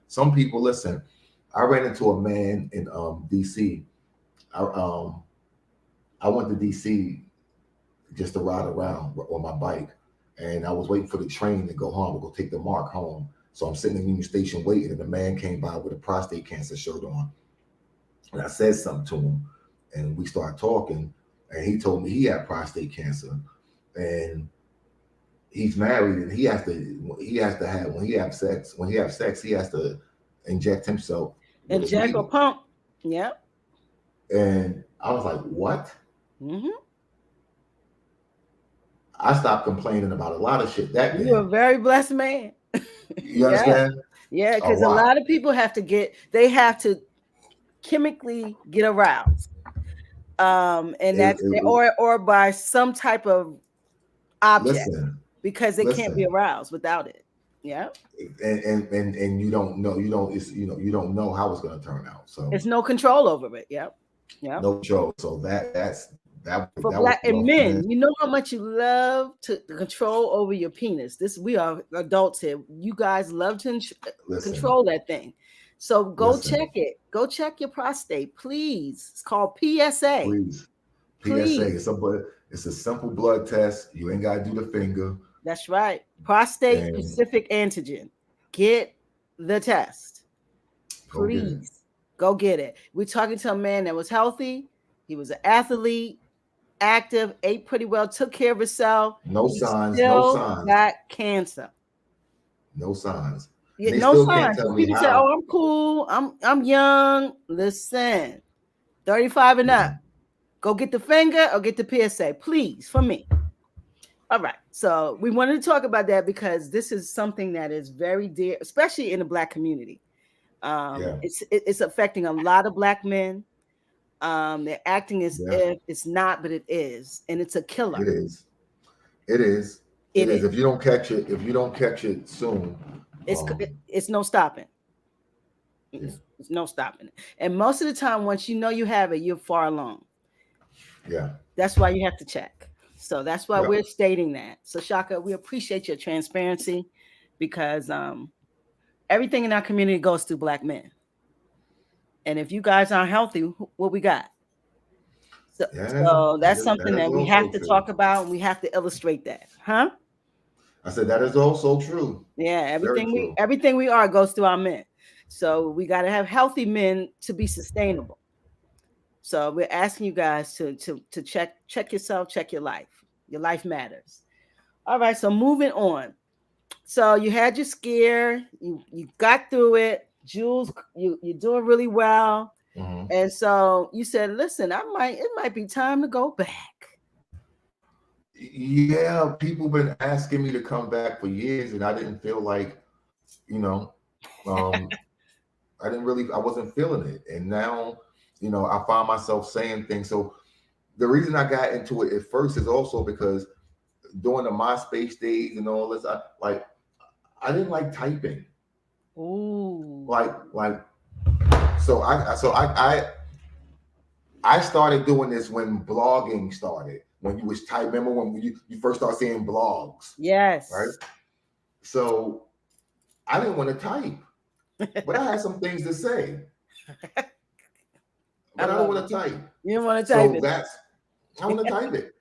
some people listen. I ran into a man in DC. I I went to DC just to ride around on my bike, and I was waiting for the train to go home, to go take the mark home. So I'm sitting in the Union Station waiting, and the man came by with a prostate cancer shirt on, and I said something to him, and we started talking, and he told me he had prostate cancer, and he's married, and he has to have when he have sex he has to inject himself with a Inject or needle, pump. Yep. and I was like, what? Mm-hmm. I stopped complaining about a lot of shit that You're a day. very blessed man. You Yeah. understand? Yeah. A Because a lot. lot of people they have to chemically get aroused. And It, that's it was or by some type of object listen, because they can't be listen, aroused without it. Yeah. and you don't know, you don't know how it's going to turn out. So There's no control over it. Yep. Yep. no control. So For that was black and rough, man. men, you know how much you love to control over your penis. We are adults here. You guys love to Listen, control that thing. So go listen, check it. Go check your prostate, please. It's called PSA. please. PSA. Please. It's a simple blood test. You ain't got to do the finger. That's right. Prostate And specific antigen. Get the test. go get it. Please go get it. We're talking to a man that was healthy. He was an athlete, active, ate pretty well, took care of himself. No He signs. No still signs. got cancer. No signs. Yeah, And they no still can't signs. tell Because me people say, "Oh, how. I'm cool. I'm young." Listen, 35 and Yeah. up. Go get the finger or get the PSA, please, for me. All right. So we wanted to talk about that because this is something that is very dear, especially in the Black community. Yeah, It's affecting a lot of Black men. They're acting as yeah, if it's not, but it is, and it's a killer. it is. It is. It It is. is. If you don't catch it soon, It's um, it's no stopping. yeah, It's no stopping it. And most of the time, once you know you have it, you're far along. yeah, That's why you have to check. So that's why yeah. we're stating that. So Shaka, we appreciate your transparency because everything in our community goes through Black men. And if you guys aren't healthy, what we got? So, Yeah, so that's that something is that we also have to true. talk about and we have to illustrate that. Huh? I said that is also true. Yeah, Very true. everything we are goes through our men. So we got to have healthy men to be sustainable. So we're asking you guys to check yourself, check your life. Your life matters. All right, so moving on. So you had your scare, you got through it. Jules, you're doing really well. Hmm. And so you said, listen, it might be time to go back. Yeah, people been asking me to come back for years, and I didn't feel like, you know, um, I wasn't feeling it. And now, I find myself saying things. So the reason I got into it at first is also because during the MySpace days and all this, I didn't like typing. Ooh. Like so I started doing this when blogging started. When you was type, remember when you first started seeing blogs, right? Yes. So I didn't want to type, but I had some things to say, I but I don't love want it. to type. You don't want to type So it. I want to type it.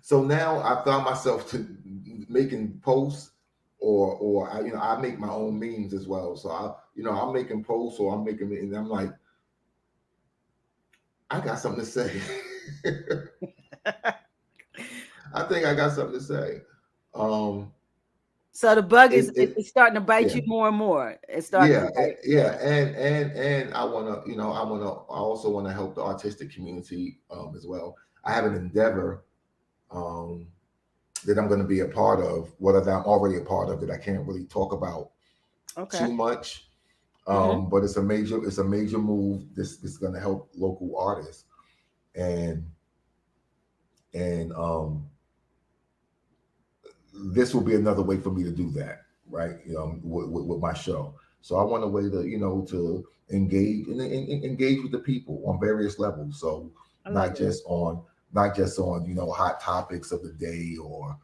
So now I found myself to making posts, or I make my own memes as well. So I'm making posts, or I'm making, and I'm like, I got something to say. I think I got something to say. Um, So the bug is it it's starting to bite yeah, you more and more. It's starting to yeah, bite. yeah, Yeah. and I also want to help the artistic community as well. I have an endeavor um that I'm going to be a part of, whether I'm already a part of, that I can't really talk about Okay. too much. Mm-hmm. But it's a major move. This is going to help local artists, and and this will be another way for me to do that, right? With my show. So I want a way to to engage and engage with the people on various levels. So I love not it. just on not just on hot topics of the day, or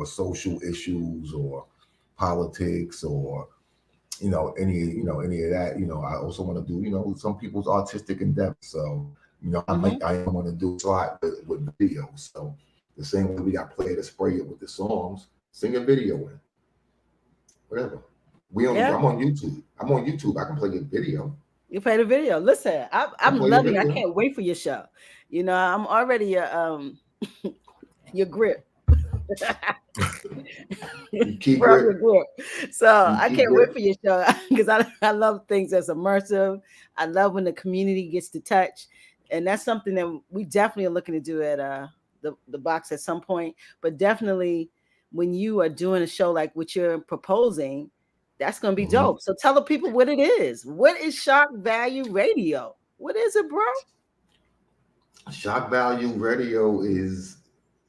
social issues, or politics, or any of that. I also want to do some people's artistic endeavors. So Mm-hmm. I am going to do a lot with video. So the same way we got Play to Spray It with the songs, sing a video in, whatever. Yeah. I'm on YouTube. I can play your video. You play the video. Listen, I I'm play your loving. I video. can't wait for your show. I'm already your grip. You keep Bro, your grip. grip. So You I keep can't wait grip. for your show because I love things that's immersive. I love when the community gets to touch, and that's something that we definitely are looking to do at the box at some point. But definitely when you are doing a show like what you're proposing, that's going to be Hmm. dope. So tell the people what it is. What is Shock Value Radio? What is it, bro? Shock Value Radio is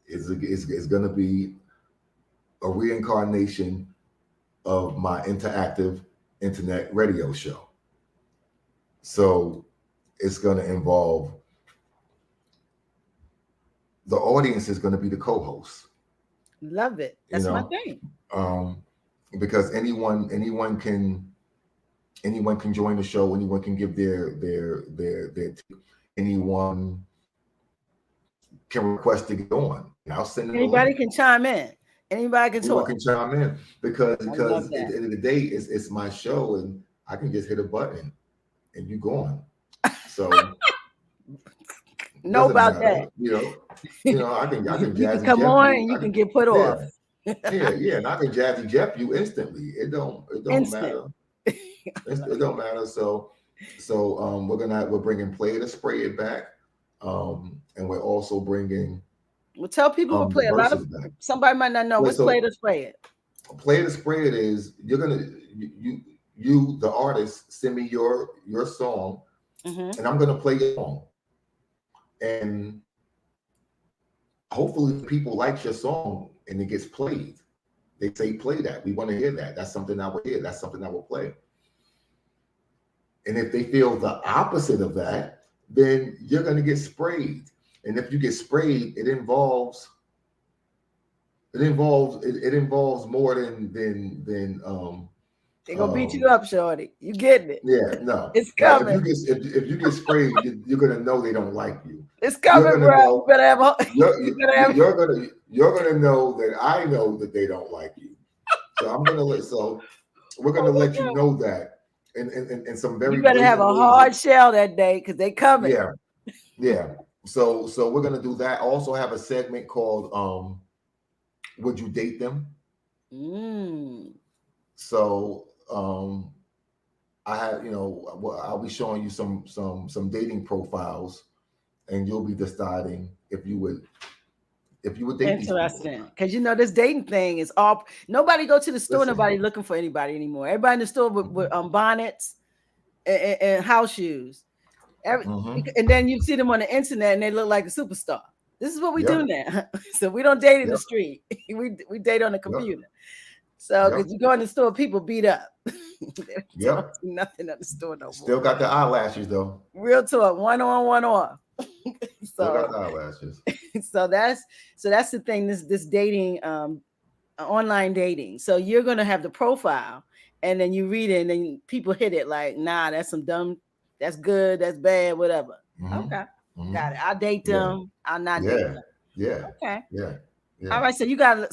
going to be a reincarnation of my interactive internet radio show. So it's going to involve the audience is going to be the co-host, Love it. you That's my know, thing. um, because anyone can join the show. Anyone can give their anyone can request to get on, and I'll send them a Anybody link. can chime in. Anybody can Anyone talk. can chime in I love because at that. the end of the day, it's my show, and I can just hit a button and you go on. So it Know doesn't about that. matter, I can You can Jazzy come Jeff on you. and you can get put Yeah, off. yeah, and I can Jazzy Jeff you instantly. It don't Instant. matter. It don't matter. So we're bringing Play to Spray It back, and we're also bringing Well, tell people what The play. A lot of verses back. somebody might not know Wait, what's play so to spray it. play it or spray it is you're gonna you the artist send me your song, and I'm gonna play your song, and hopefully people like your song and it gets played. They say play that. We want to hear that. That's something I will hear. That's something I will play. And if they feel the opposite of that, then you're going to get sprayed. And if you get sprayed, it involves more than They're gonna beat you up, shorty. You getting it? yeah, no. It's Now, coming. if you get sprayed, you're gonna know they don't like you. It's coming, bro. You better have. You're gonna know that I know that they don't like you. So we're gonna let you know that in some very. You better have a hard shell that day because they coming. Yeah, yeah. So we're gonna do that. Also have a segment called "Would You Date Them?" So I have, I'll be showing you some dating profiles, and you'll be deciding if you would date these people. Interesting, because this dating thing is all. Nobody go to the store. Nobody looking for anybody anymore. Everybody in the store with bonnets and house shoes. And then you see them on the internet, and they look like a superstar. This is what we do now. So we don't date in the street. We date on the computer. So because you go in the store, people beat up. Nothing at the store no more. Still got the eyelashes though. Real talk, one on, one off. Still got the eyelashes. So that's the thing. This dating, online dating. So you're gonna have the profile, and then you read it, and then people hit it like, nah, that's some dumb. That's good. That's bad. Whatever. Okay, got it. I'll date them. I'll not date them. Yeah. Okay. Yeah. All right. So you got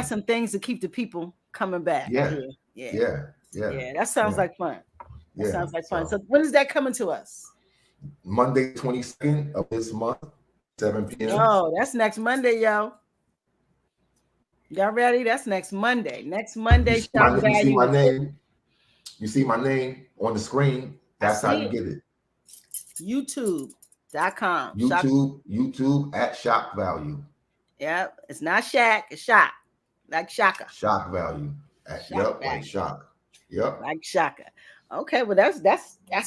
some things to keep the people coming back. Yeah. That sounds like fun. That sounds like fun. So when is that coming to us? Monday, 22nd of this month, 7 p.m. Oh, that's next Monday, yo. Y'all ready? That's next Monday. Next Monday. You see my name. You see my name on the screen. That's how you get it. YouTube.com. YouTube at SHAK Value. Yep. It's not Shaq. It's Shak. Like Shaka. SHAK Value. Like Shaka. Yep. Like Shaka. Okay, well that's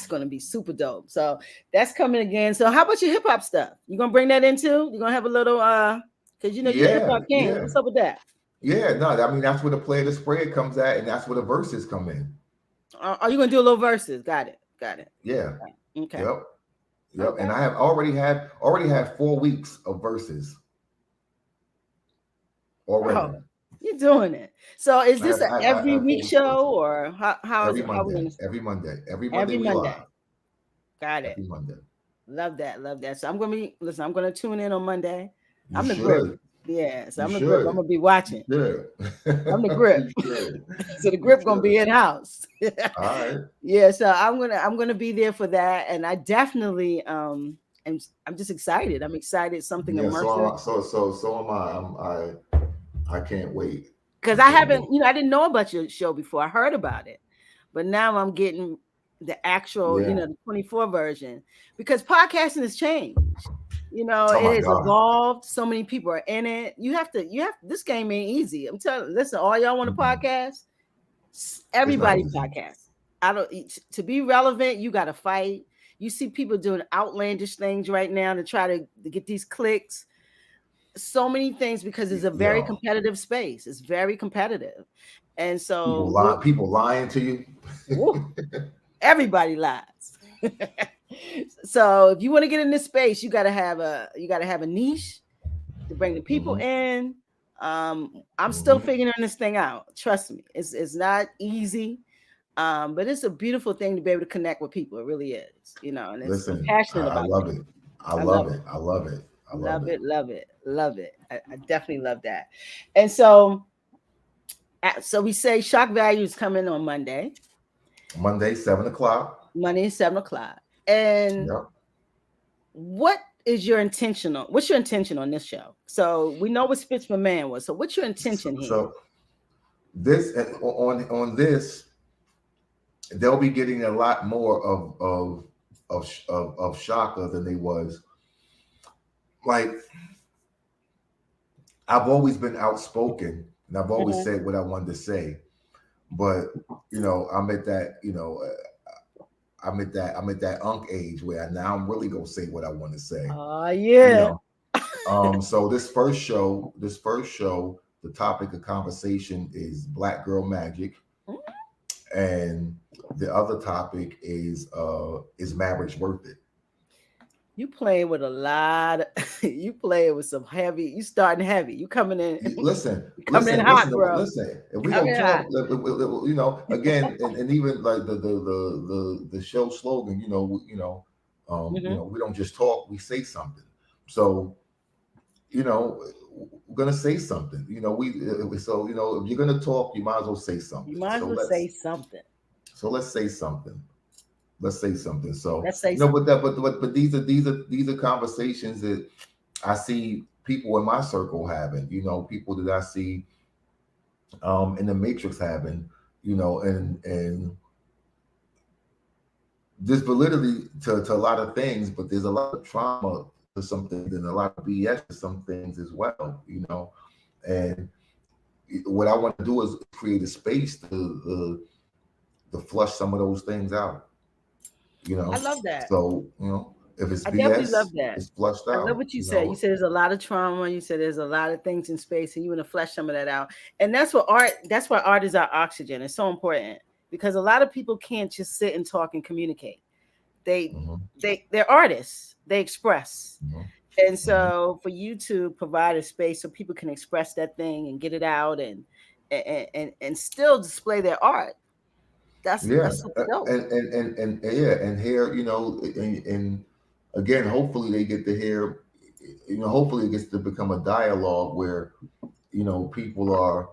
gonna be super dope. So that's coming again. So how about your hip hop stuff? You gonna bring that in too? You gonna have a little because you're hip hop king. Yeah. What's up with that? Yeah, no, I mean that's where the play the spread comes at, and that's where the verses come in. Are you gonna do a little verses? Got it. Yeah. Okay. Yep. Okay. And I have already had 4 weeks of verses. Already. Oh, you're doing it. So is this an every week show or how is it? Every Monday. Every Monday. Got it. Every Monday. Love that. So I'm gonna tune in on Monday. I'm the grip. Yeah, so I'm the grip. I'm gonna be watching. Yeah. I'm the grip. So the grip gonna be in house. All right. Yeah, so I'm gonna be there for that, and I definitely I'm just excited. I'm excited. Something immersive. So am I. I can't wait. Because I haven't, I didn't know about your show before. I heard about it, but now I'm getting the actual, the 24 version, because podcasting has changed. It has evolved. So many people are in it. You have this game ain't easy. I'm telling you, listen, all y'all want a podcast? Everybody podcast. To be relevant, you got to fight. You see people doing outlandish things right now to try to get these clicks. So many things, because it's a very competitive space. It's very competitive. And so people lying to you. Everybody lies. So if you want to get in this space, you gotta have a niche to bring the people in. I'm still figuring this thing out. Trust me, it's not easy. But it's a beautiful thing to be able to connect with people. It really is, and I'm passionate about it. I love it. I love it. I definitely love that. And so we say SHAK Value is coming on Monday. Monday, 7 o'clock. Monday, 7 o'clock. And what's your intention on this show? So we know what Spits My Man was. So what's your intention here? So this on this, they'll be getting a lot more of Shaka than they was. Like, I've always been outspoken, and I've always Mhm. said what I wanted to say. But I'm at that, I'm at that unk age where now I'm really gonna say what I want to say. Oh You yeah. know. So this first show, the topic of conversation is Black Girl Magic, and the other topic is marriage worth it? You playing with a lot of, you playing with some heavy. You starting heavy. You coming in. Listen, You coming in listen, hot, listen, bro. listen. If You we coming gonna in hot. talk, again, and even like the show slogan, Hmm. we don't just talk, we say something. So you know, we're gonna say something. If you're gonna talk, you might as well say You something. might as well say something. Let's say something. Let's say something. So Let's say something. but these are conversations that I see people in my circle having. People that I see in the matrix having. And there's validity to a lot of things, but there's a lot of trauma to some things and a lot of BS to some things as well. And what I want to do is create a space to flush some of those things out. I love that. So if it's I definitely love BS, that. it's flushed I love out. what you said. You said there's a lot of trauma. You said there's a lot of things in space, and you want to flesh some of that out. And that's what art. That's why art is our oxygen. It's so important because a lot of people can't just sit and talk and communicate. They Mhm, they're artists. They express. mhm, And mhm. so for you to provide a space so people can express that thing and get it out and still display their art, Yeah, that's super dope. and yeah, and here, and again, hopefully they get to hear, hopefully it gets to become a dialogue where people are,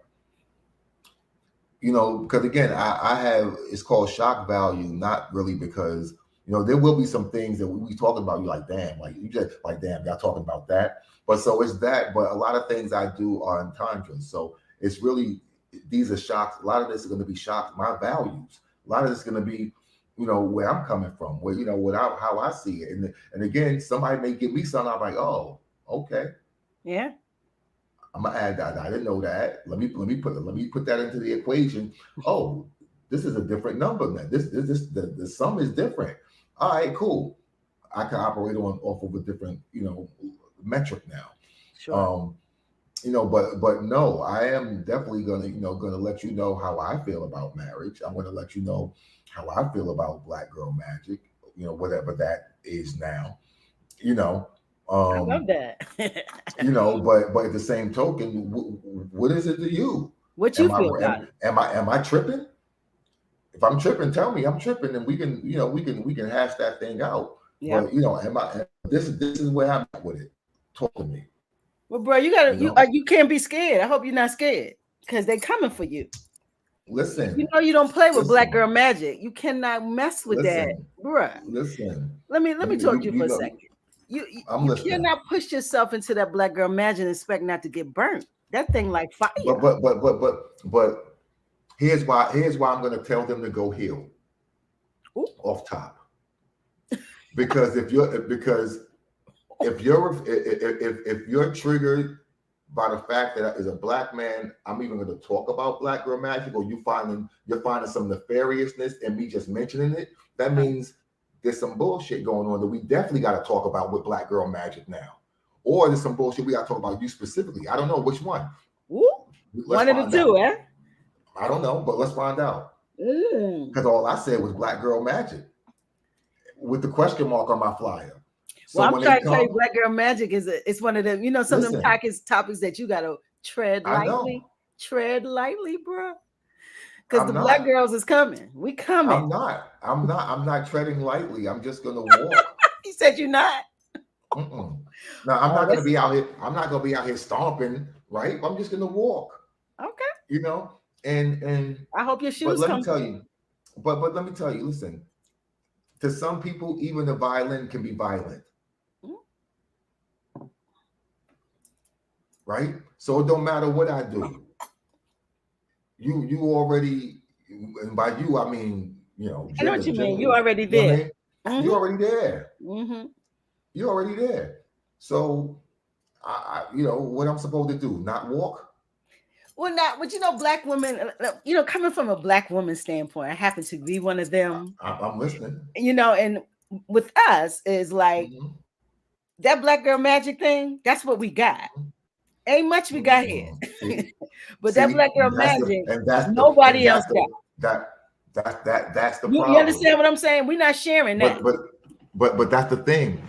because again, I have, it's called shock value, not really because there will be some things that we talking about. You like, damn, like you just like, damn, y'all talking about that. But so it's that. But a lot of things I do are entendres. So it's really, these are shocks. A lot of this is going to be shocks. My values. A lot of this is going to be, where I'm coming from, where how I see it. And again, somebody may give me something. I'm like, oh, okay. Yeah. I'm gonna add that. I didn't know that. Let me put that into the equation. Oh, this is a different number now. The sum is different. All right, cool. I can operate on off of a different metric now. Sure. Um, but no, I am definitely gonna let you know how I feel about marriage. I'm gonna let you know how I feel about Black Girl Magic. Whatever that is now. You know. I love Um, that. but at the same token, what is it to you? What you Am I feel about it? am I tripping? If I'm tripping, tell me I'm tripping, and we can hash that thing out. Yep. But am I? This is where I'm at with it. Talk to me. Well, bro, You know, you can't be scared. I hope you're not scared because they coming for you. You listen, know you don't play with black listen, girl magic. You cannot mess with that, listen, bruh. listen. Let me talk to you You for a know, second. I'm You listening. cannot push yourself into that black girl magic and expect not to get burnt. That thing like But fire. here's why I'm going to tell them to go heal Ooh. off top. Because if you're triggered by the fact that as a black man, I'm even going to talk about Black Girl Magic, or you're finding some nefariousness in me just mentioning it, that means there's some bullshit going on that we definitely got to talk about with Black Girl Magic now. Or there's some bullshit we got to talk about you specifically. I don't know which one. Ooh. Let's One of the find out. two, eh? I don't know, but let's find out. Mm. Because all I said was Black Girl Magic with the question mark on my flyer. Well, So I'm when they trying to tell you, come, black girl magic it's one of them. You know, some of them listen, topics that you gotta I know. tread lightly, bro. Because the I'm black not. girls is coming. We coming. I'm not treading lightly. I'm just gonna walk. He said you're not. Mm-mm. Now I'm Oh, not gonna that's be out here. I'm not gonna be out here stomping, right? I'm just gonna walk. okay. You know. And I hope your but shoes let me come tell through. you. But let me tell you. Listen. To some people, even the violin can be violent, Mm. right? So it don't matter what I do. You already, and by you I mean I know what you mean. You're generally. already You know what I there. mean? You're Mm-hmm. already there. Mm-hmm. You're already there. So you know what I'm supposed to do? Not walk? Well, not, but you know, black women, you know, coming from a black woman standpoint, I happen to be one of them, I'm listening. you know, and with us is like Mm-hmm. that black girl magic thing, that's what we got. Ain't much we got here. Mm-hmm. See, But that black girl that's the magic, and that's the and nobody else that's got. the that's the You problem. understand what I'm saying? We're not sharing that. But that's the thing.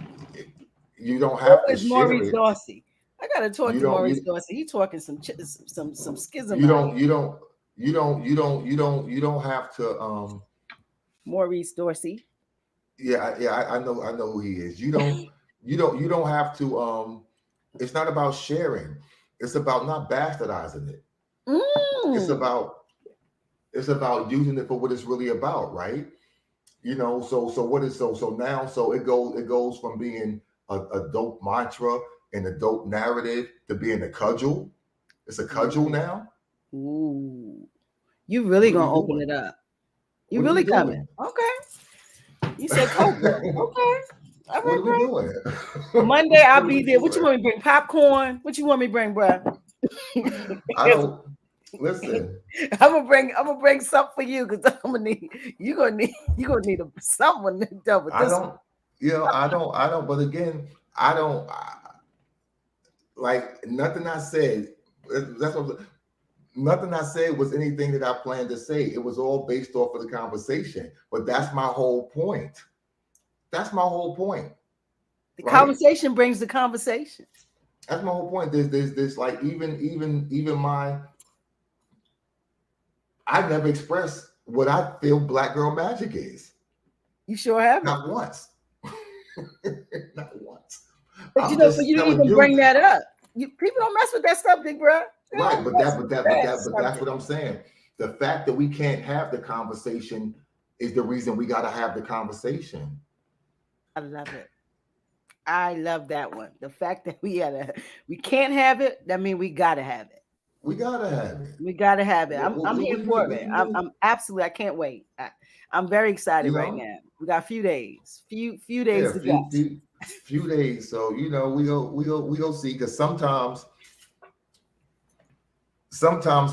You don't Who have to is share Maurice it. Dorsey? I gotta talk You to don't Maurice you Dorsey. He talking some schism you out here. don't you don't you don't have to Maurice Dorsey. I know who he is. You don't have to it's not about sharing. It's about not bastardizing it. It's Mm. about it's about using it for what it's really about, right? You know, so what is so now so it goes from being a dope mantra and a dope narrative to being a cudgel. It's a cudgel Ooh. now. Ooh. You really What are we gonna open doing? it up. You What are we really coming. doing? Okay. You said Cobra. Okay. All What right, are we bro. doing? Monday I'll What are be we there. What you doing? want me to bring? Popcorn? What you want me to bring, bro? I don't listen. I'm gonna bring something for you because I'm gonna need you gonna need someone to deal with I this one. don't. You know, I don't. But again, I don't like nothing I said. That's what. Nothing I said was anything that I planned to say. It was all based off of the conversation. But that's my whole point. That's my whole point, The right? conversation brings the conversation. That's my whole point. There's like even my I never expressed what I feel Black Girl Magic is. You sure haven't. Not once. Not once. But you I'm know, for just you to telling even you, bring that up, people don't mess with that stuff, big bro. They right? don't mess with that But that's subject. what I'm saying. The fact that we can't have the conversation is the reason we got to have the conversation. I love it. I love that one. The fact that we can't have it, that means we gotta have it. We gotta have it. We gotta have it. I'm What here do for what it. do you I'm absolutely. I can't wait. I'm very excited you right know? now. We got a few days, few days Yeah, to go. few days. So you know, we go see because sometimes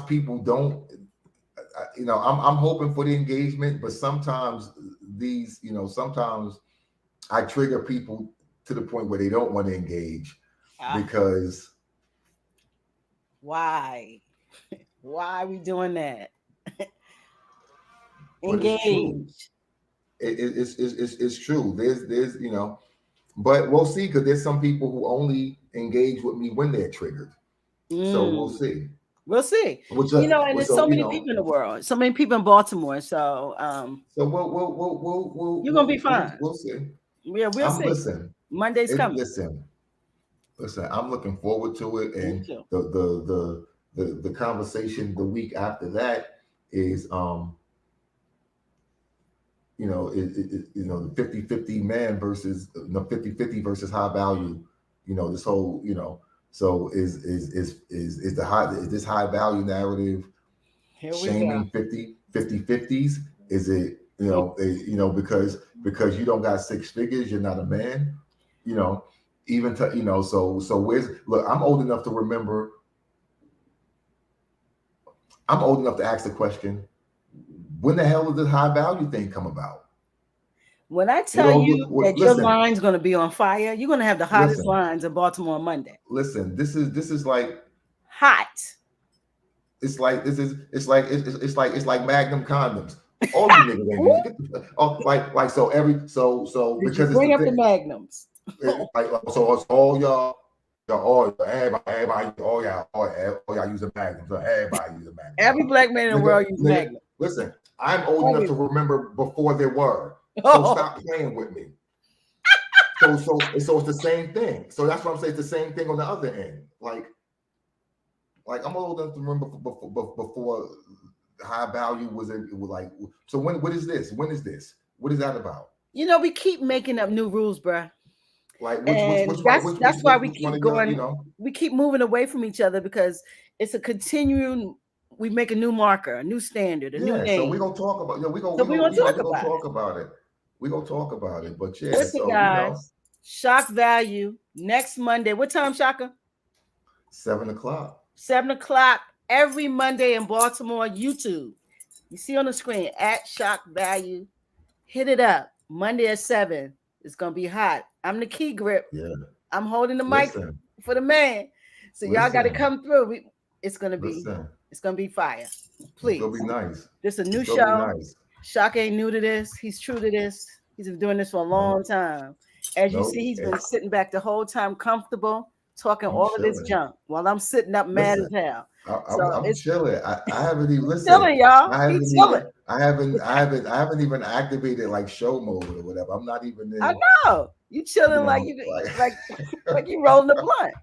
people don't. You know, I'm hoping for the engagement, but sometimes sometimes I trigger people to the point where they don't want to engage Ah, because why? Why are we doing that? but it's true. Engage. It's true. There's but we'll see because there's some people who only engage with me when they're triggered. So we'll Mm, see. we'll see. Which You know, and there's so so many people in the world, so many people in Baltimore. So so you're gonna be fine. we'll see. Yeah, we'll I'm see. listen. Monday's coming. Listen. I'm looking forward to it, Me and too. the conversation the week after that is the 50-50 man versus 50-50 versus high value. You know, this whole so is the high is this high value narrative Here we go. shaming 50-50s? Is it because you don't got six figures, you're not a man? You know, even to, so where's look? I'm old enough to ask the question: when the hell did this high value thing come about? When I tell you that your Listen, line's going to be on fire, you're going to have the hottest listen, lines in Baltimore on Monday. listen. This is like Hot. it's like this is it's like Magnum condoms. All you niggas ain't using it. Oh, like so Did you because it's bring the up the thing. magnums? Like so it's all y'all all everybody all y'all using Magnums. So everybody using Magnums. Every black man in the world uses magnum. Listen, I'm old enough to remember before there were. So Oh. stop playing with me. So it's the same thing. So that's what I'm saying. It's the same thing on the other end. Like I'm old enough to remember before high value was like. So what is this? When is this? What is that about? You know, we keep making up new rules, bruh. Like And that's why we which one keep of y'all, going. We keep moving away from each other because it's a continuing. We make a new marker, a new standard, a new Yeah, so we're name. gonna talk about So we're gonna talk we're gonna about it. talk about it. We're gonna talk about it. But yeah, Listen, so guys, shock value next Monday. What time, Shaka? 7 o'clock. 7 o'clock every Monday in Baltimore, YouTube. You see on the screen at SHAK Value. Hit it up. Monday at 7. It's going to be hot. I'm the key grip. Yeah. I'm holding the mic for the man. So y'all got to come through. It's going to be fire. Please. It's going to be nice. This is a new show. Nice. Shaka ain't new to this. He's true to this. He's been doing this for a long time. As you see, he's been sitting back the whole time, comfortable, talking all of this junk while I'm sitting up mad as hell. I'm chilling. I haven't even listened. Chilling, y'all. He's chilling. I haven't even activated like show mode or whatever. I'm not even in. I know you chilling like you rolling the blunt.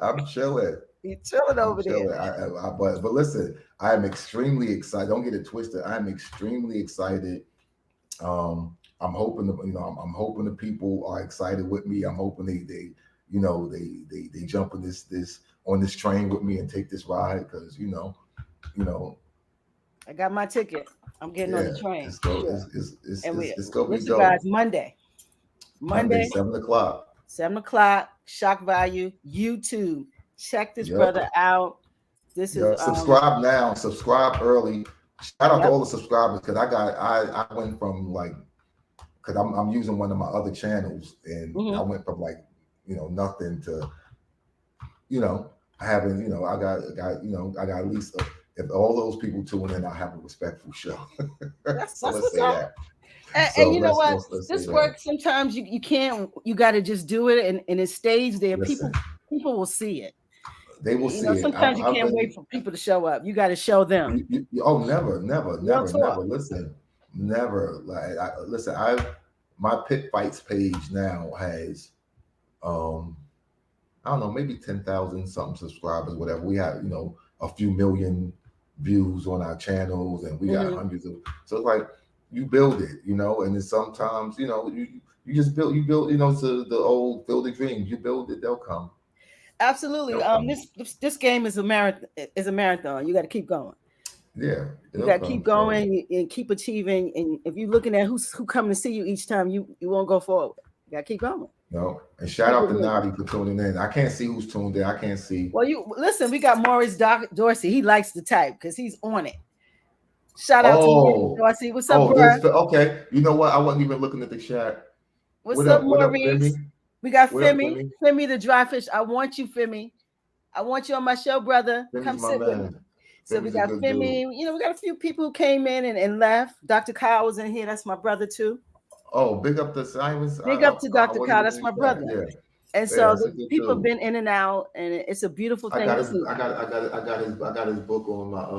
I'm chilling. You chilling over there. But listen, I am extremely excited. Don't get it twisted. I'm extremely excited. I'm hoping I'm hoping the people are excited with me. I'm hoping they jump in this on this train with me and take this ride because I got my ticket. I'm getting on the train. It's gonna be dope. Guys, Monday, 7 o'clock. 7 o'clock. SHAK Value YouTube. Check this brother out. This is subscribe now. Subscribe early. Shout out to all the subscribers because I went from because I'm using one of my other channels and I went from nothing to I haven't I got at least if all those people tune in, I have a respectful show. That's let's say that. And you know what? This works sometimes. You can't. You got to just do it, and it stays there. Listen, people will see it. They will see it. Sometimes you can't wait for people to show up. You got to show them. Never. Listen, never. My Pit Fights page now has, I don't know, maybe 10,000 something subscribers, whatever. We have, a few million views on our channels, and we got hundreds of. So it's like you build it, and then sometimes, you just build, to the old build a dream. You build it, they'll come. Absolutely. This game is a marathon. You got to keep going. Yeah. You got to keep going and keep achieving. And if you're looking at who coming to see you each time, you won't go forward. You got to keep going. No. And shout out to Nadi for tuning in. I can't see who's tuned in. I can't see. Well, you listen, we got Maurice Dorsey. He likes to type because he's on it. Shout out to Maurice Dorsey. What's up, bro? Okay. You know what? I wasn't even looking at the chat. What's up, Maurice? We got Femi. Femi the dry fish. I want you, Femi. I want you on my show, brother. Come sit with me. So we got Femi. We got a few people who came in and left. Dr. Kyle was in here. That's my brother too. Oh, big up to Simons. Big up to Dr. Kyle. That's my brother. Yeah. And so the people have been in and out, and it's a beautiful thing. I got his book on my.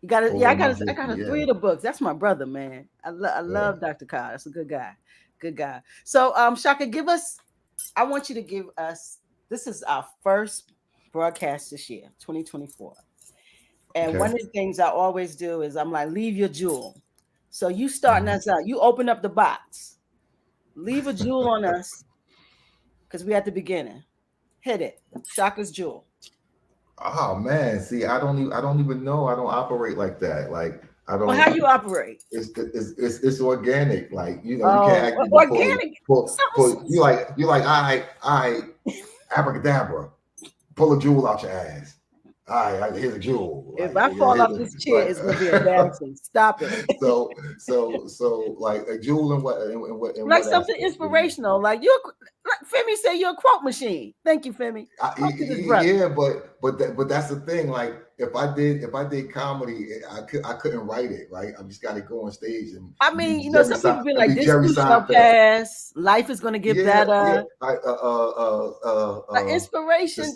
You got it. Yeah, I got 3 of the books. That's my brother, man. I love Dr. Kyle. That's a good guy. Good guy. So, Shaka, I want you to give us. This is our first broadcast this year, 2024. And one of the things I always do is I'm like, leave your jewel. So you starting us out. You open up the box. Leave a jewel on us because we at the beginning. Hit it. Shaka's jewel. Oh man, see, I don't even know. I don't operate like that. Like I don't. Well, how you operate? It's organic. Like you can't act organic. You like I abracadabra. Pull a jewel out your ass. All right, here's a jewel. If I fall off this chair, it's gonna be embarrassing. Stop it. So like a jewel and what? Like something inspirational. Like Femi say you're a quote machine. Thank you, Femi. Yeah, but that's the thing. Like if I did comedy, I couldn't write it. Right, I just got to go on stage and. I mean, some people be like, "This too shall pass. Life is gonna get better." Inspiration,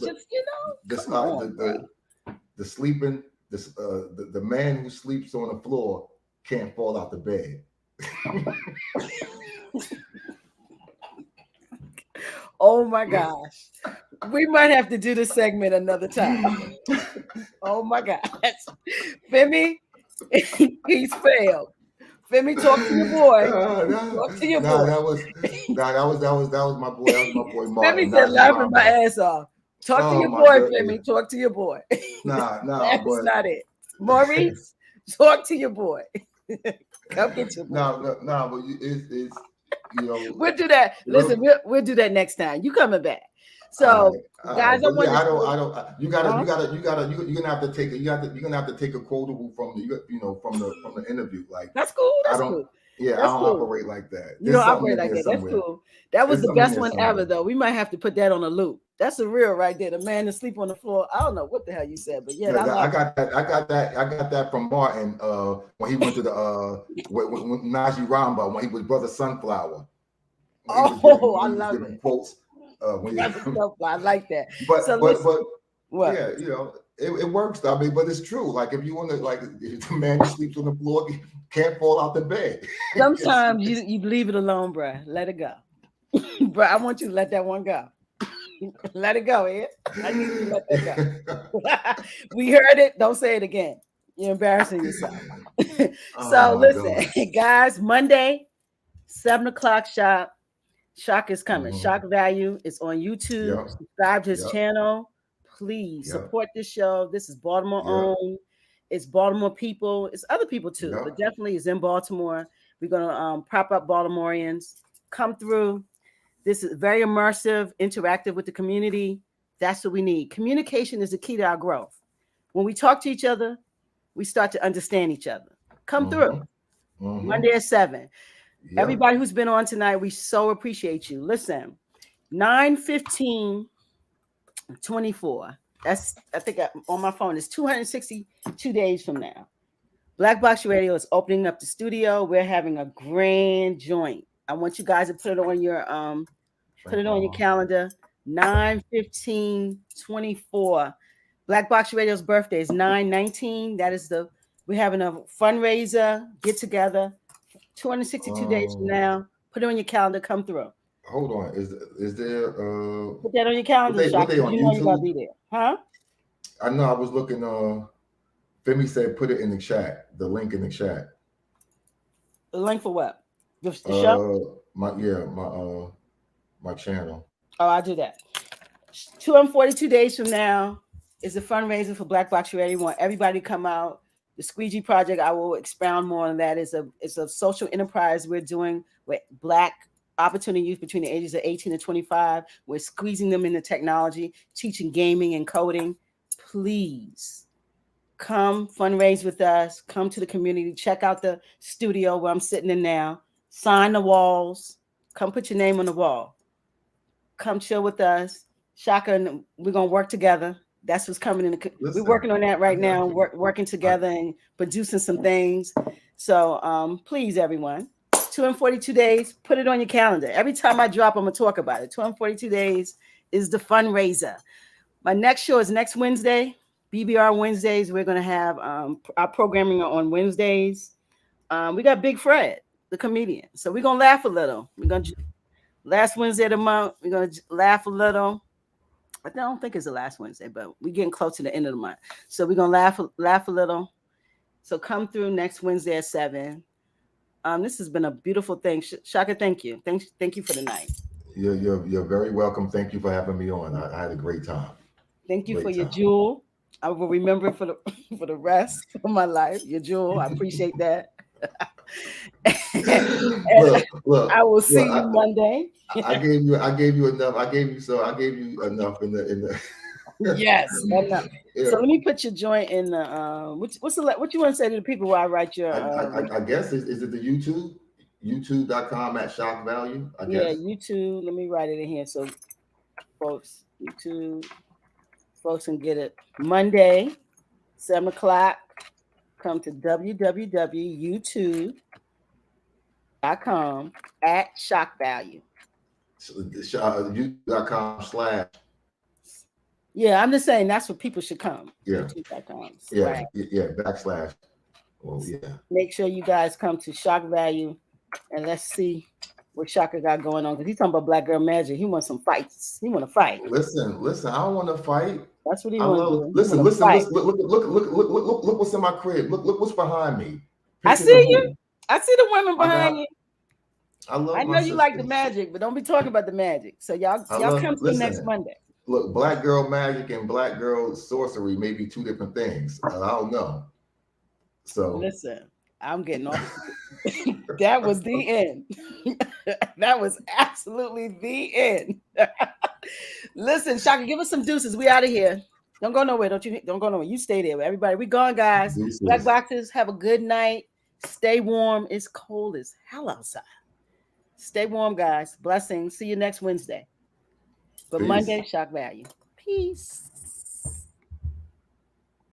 the man who sleeps on the floor can't fall out the bed. Oh my gosh. We might have to do this segment another time. Oh my gosh. Femi, he's failed. Femi, talk to your boy. Talk to your boy. That was my boy. That was my boy Martin. Femi said laughing my ass off. Talk to your boy, Femi. Talk to your boy. Nah, that's not it. Maurice, talk to your boy. Come get your boy. No, but it's we'll do that. Listen, we'll do that next time. You coming back. So, all guys, right. I But want yeah, to I don't, say, I don't, you're gonna have to take you're gonna have to take a quotable from from the interview. Like, that's cool. I That's don't, cool. yeah, I That's don't cool. operate like that. You There's don't something operate in like there that. That's somewhere. cool. That was There's the something in best there one ever, somewhere. though. We might have to put that on a loop. That's a real right there. The man to sleep on the floor. I don't know what the hell you said, but yeah, I I like it. got that. I got that from Martin. When he went to the when Najee Ramba, when he was Brother Sunflower, Oh, I when he was love giving it. quotes. That's so fun. I like that. So But what? yeah, it works. I mean, but it's true. Like if you want to, like if the man who sleeps on the floor can't fall out the bed. Sometimes you leave it alone, bruh. Let it go. Bruh, I want you to let that one go. Let it go, Ed. I need you to let that go. We heard it. Don't say it again. You're embarrassing yourself. Oh So my listen, God. guys, Monday, 7 o'clock shop. Shock is coming. Mm-hmm. Shock Value is on YouTube. Yep. Subscribe to his Yep. channel. Please Yep. support this show. This is Baltimore Yep. owned. It's Baltimore people. It's other people too, but Yep. definitely it's in Baltimore. We're gonna prop up Baltimoreans. Come through. This is very immersive, interactive with the community. That's what we need. Communication is the key to our growth. When we talk to each other, we start to understand each other. Come through. Mm-hmm. Monday at 7. Yep. Everybody who's been on tonight, we so appreciate you. Listen, 9/15/24. That's I think on my phone. It's 262 days from now. Black Box Radio is opening up the studio. We're having a grand joint. I want you guys to put it on your calendar. 9/15/24. Black Box Radio's birthday is 9/19. That is we're having a fundraiser get together. 262 days from now. Put it on your calendar. Come through. Hold on. Is there Put that on your calendar, what they Shaka. on You know you gotta YouTube? be there, huh? I know. I was looking. Femi said put it in the chat. The link in the chat. The link for what? The show? My channel. Oh, I'll do that. 242 days from now is a fundraiser for Black Box Radio. We want everybody to come out. The Squeegee Project, I will expound more on that. It's a social enterprise we're doing with Black opportunity youth between the ages of 18 and 25. We're squeezing them into technology, teaching gaming and coding. Please come fundraise with us. Come to the community. Check out the studio where I'm sitting in now. Sign the walls. Come put your name on the wall. Come chill with us. Shaka, and we're going to work together. That's what's coming in. We're working on that right now, working together and producing some things. So please, everyone, 242 days, put it on your calendar. Every time I drop, I'm going to talk about it. 242 days is the fundraiser. My next show is next Wednesday, bbR Wednesdays. We're going to have our programming on Wednesdays. We got Big Fred, the comedian. So we're going to laugh a little. We're going to last Wednesday of the month, we're going to laugh a little. I don't think it's the last Wednesday, but we're getting close to the end of the month. So we're going to laugh a little. So come through next Wednesday at 7. This has been a beautiful thing. Shaka, thank you. Thank you for the night. You're very welcome. Thank you for having me on. I had a great time. Thank you for your jewel. I will remember it for the rest of my life. Your jewel. I appreciate that. look, I will see you Monday. I gave you enough. I gave you enough in the Yes, enough. Yeah. So let me put your joint in the what you want to say to the people while I write your I guess is it the youtube.com at SHAK VALUE? I guess. Yeah, YouTube. Let me write it in here so folks can get it. Monday, 7 o'clock. Come to www.youtube.com at SHAK VALUE. YouTube.com/. Yeah, I'm just saying that's what people should come. Yeah. YouTube.com. Yeah. /. Well, yeah. Make sure you guys come to SHAK VALUE and let's see what Shaka got going on. Because he's talking about Black Girl Magic. He wants some fights. He want to fight. Listen. I don't want to fight. That's what he wants to do. Listen. Look what's in my crib. Look what's behind me. I see you. I see the women behind you. I know you like the magic, but don't be talking about the magic. So y'all come to next Monday. Look, Black Girl Magic and Black Girl Sorcery may be two different things. I don't know. So listen, I'm getting off. That was the end. That was absolutely the end. Listen, Shaka, give us some deuces. We out of here. Don't go nowhere. Don't go nowhere. You stay there. Everybody, we gone, guys. Black Deuces. boxes, have a good night. Stay warm. It's cold as hell outside. Stay warm, guys. Blessings. See you next Wednesday. But Peace. Monday, shock value. Peace.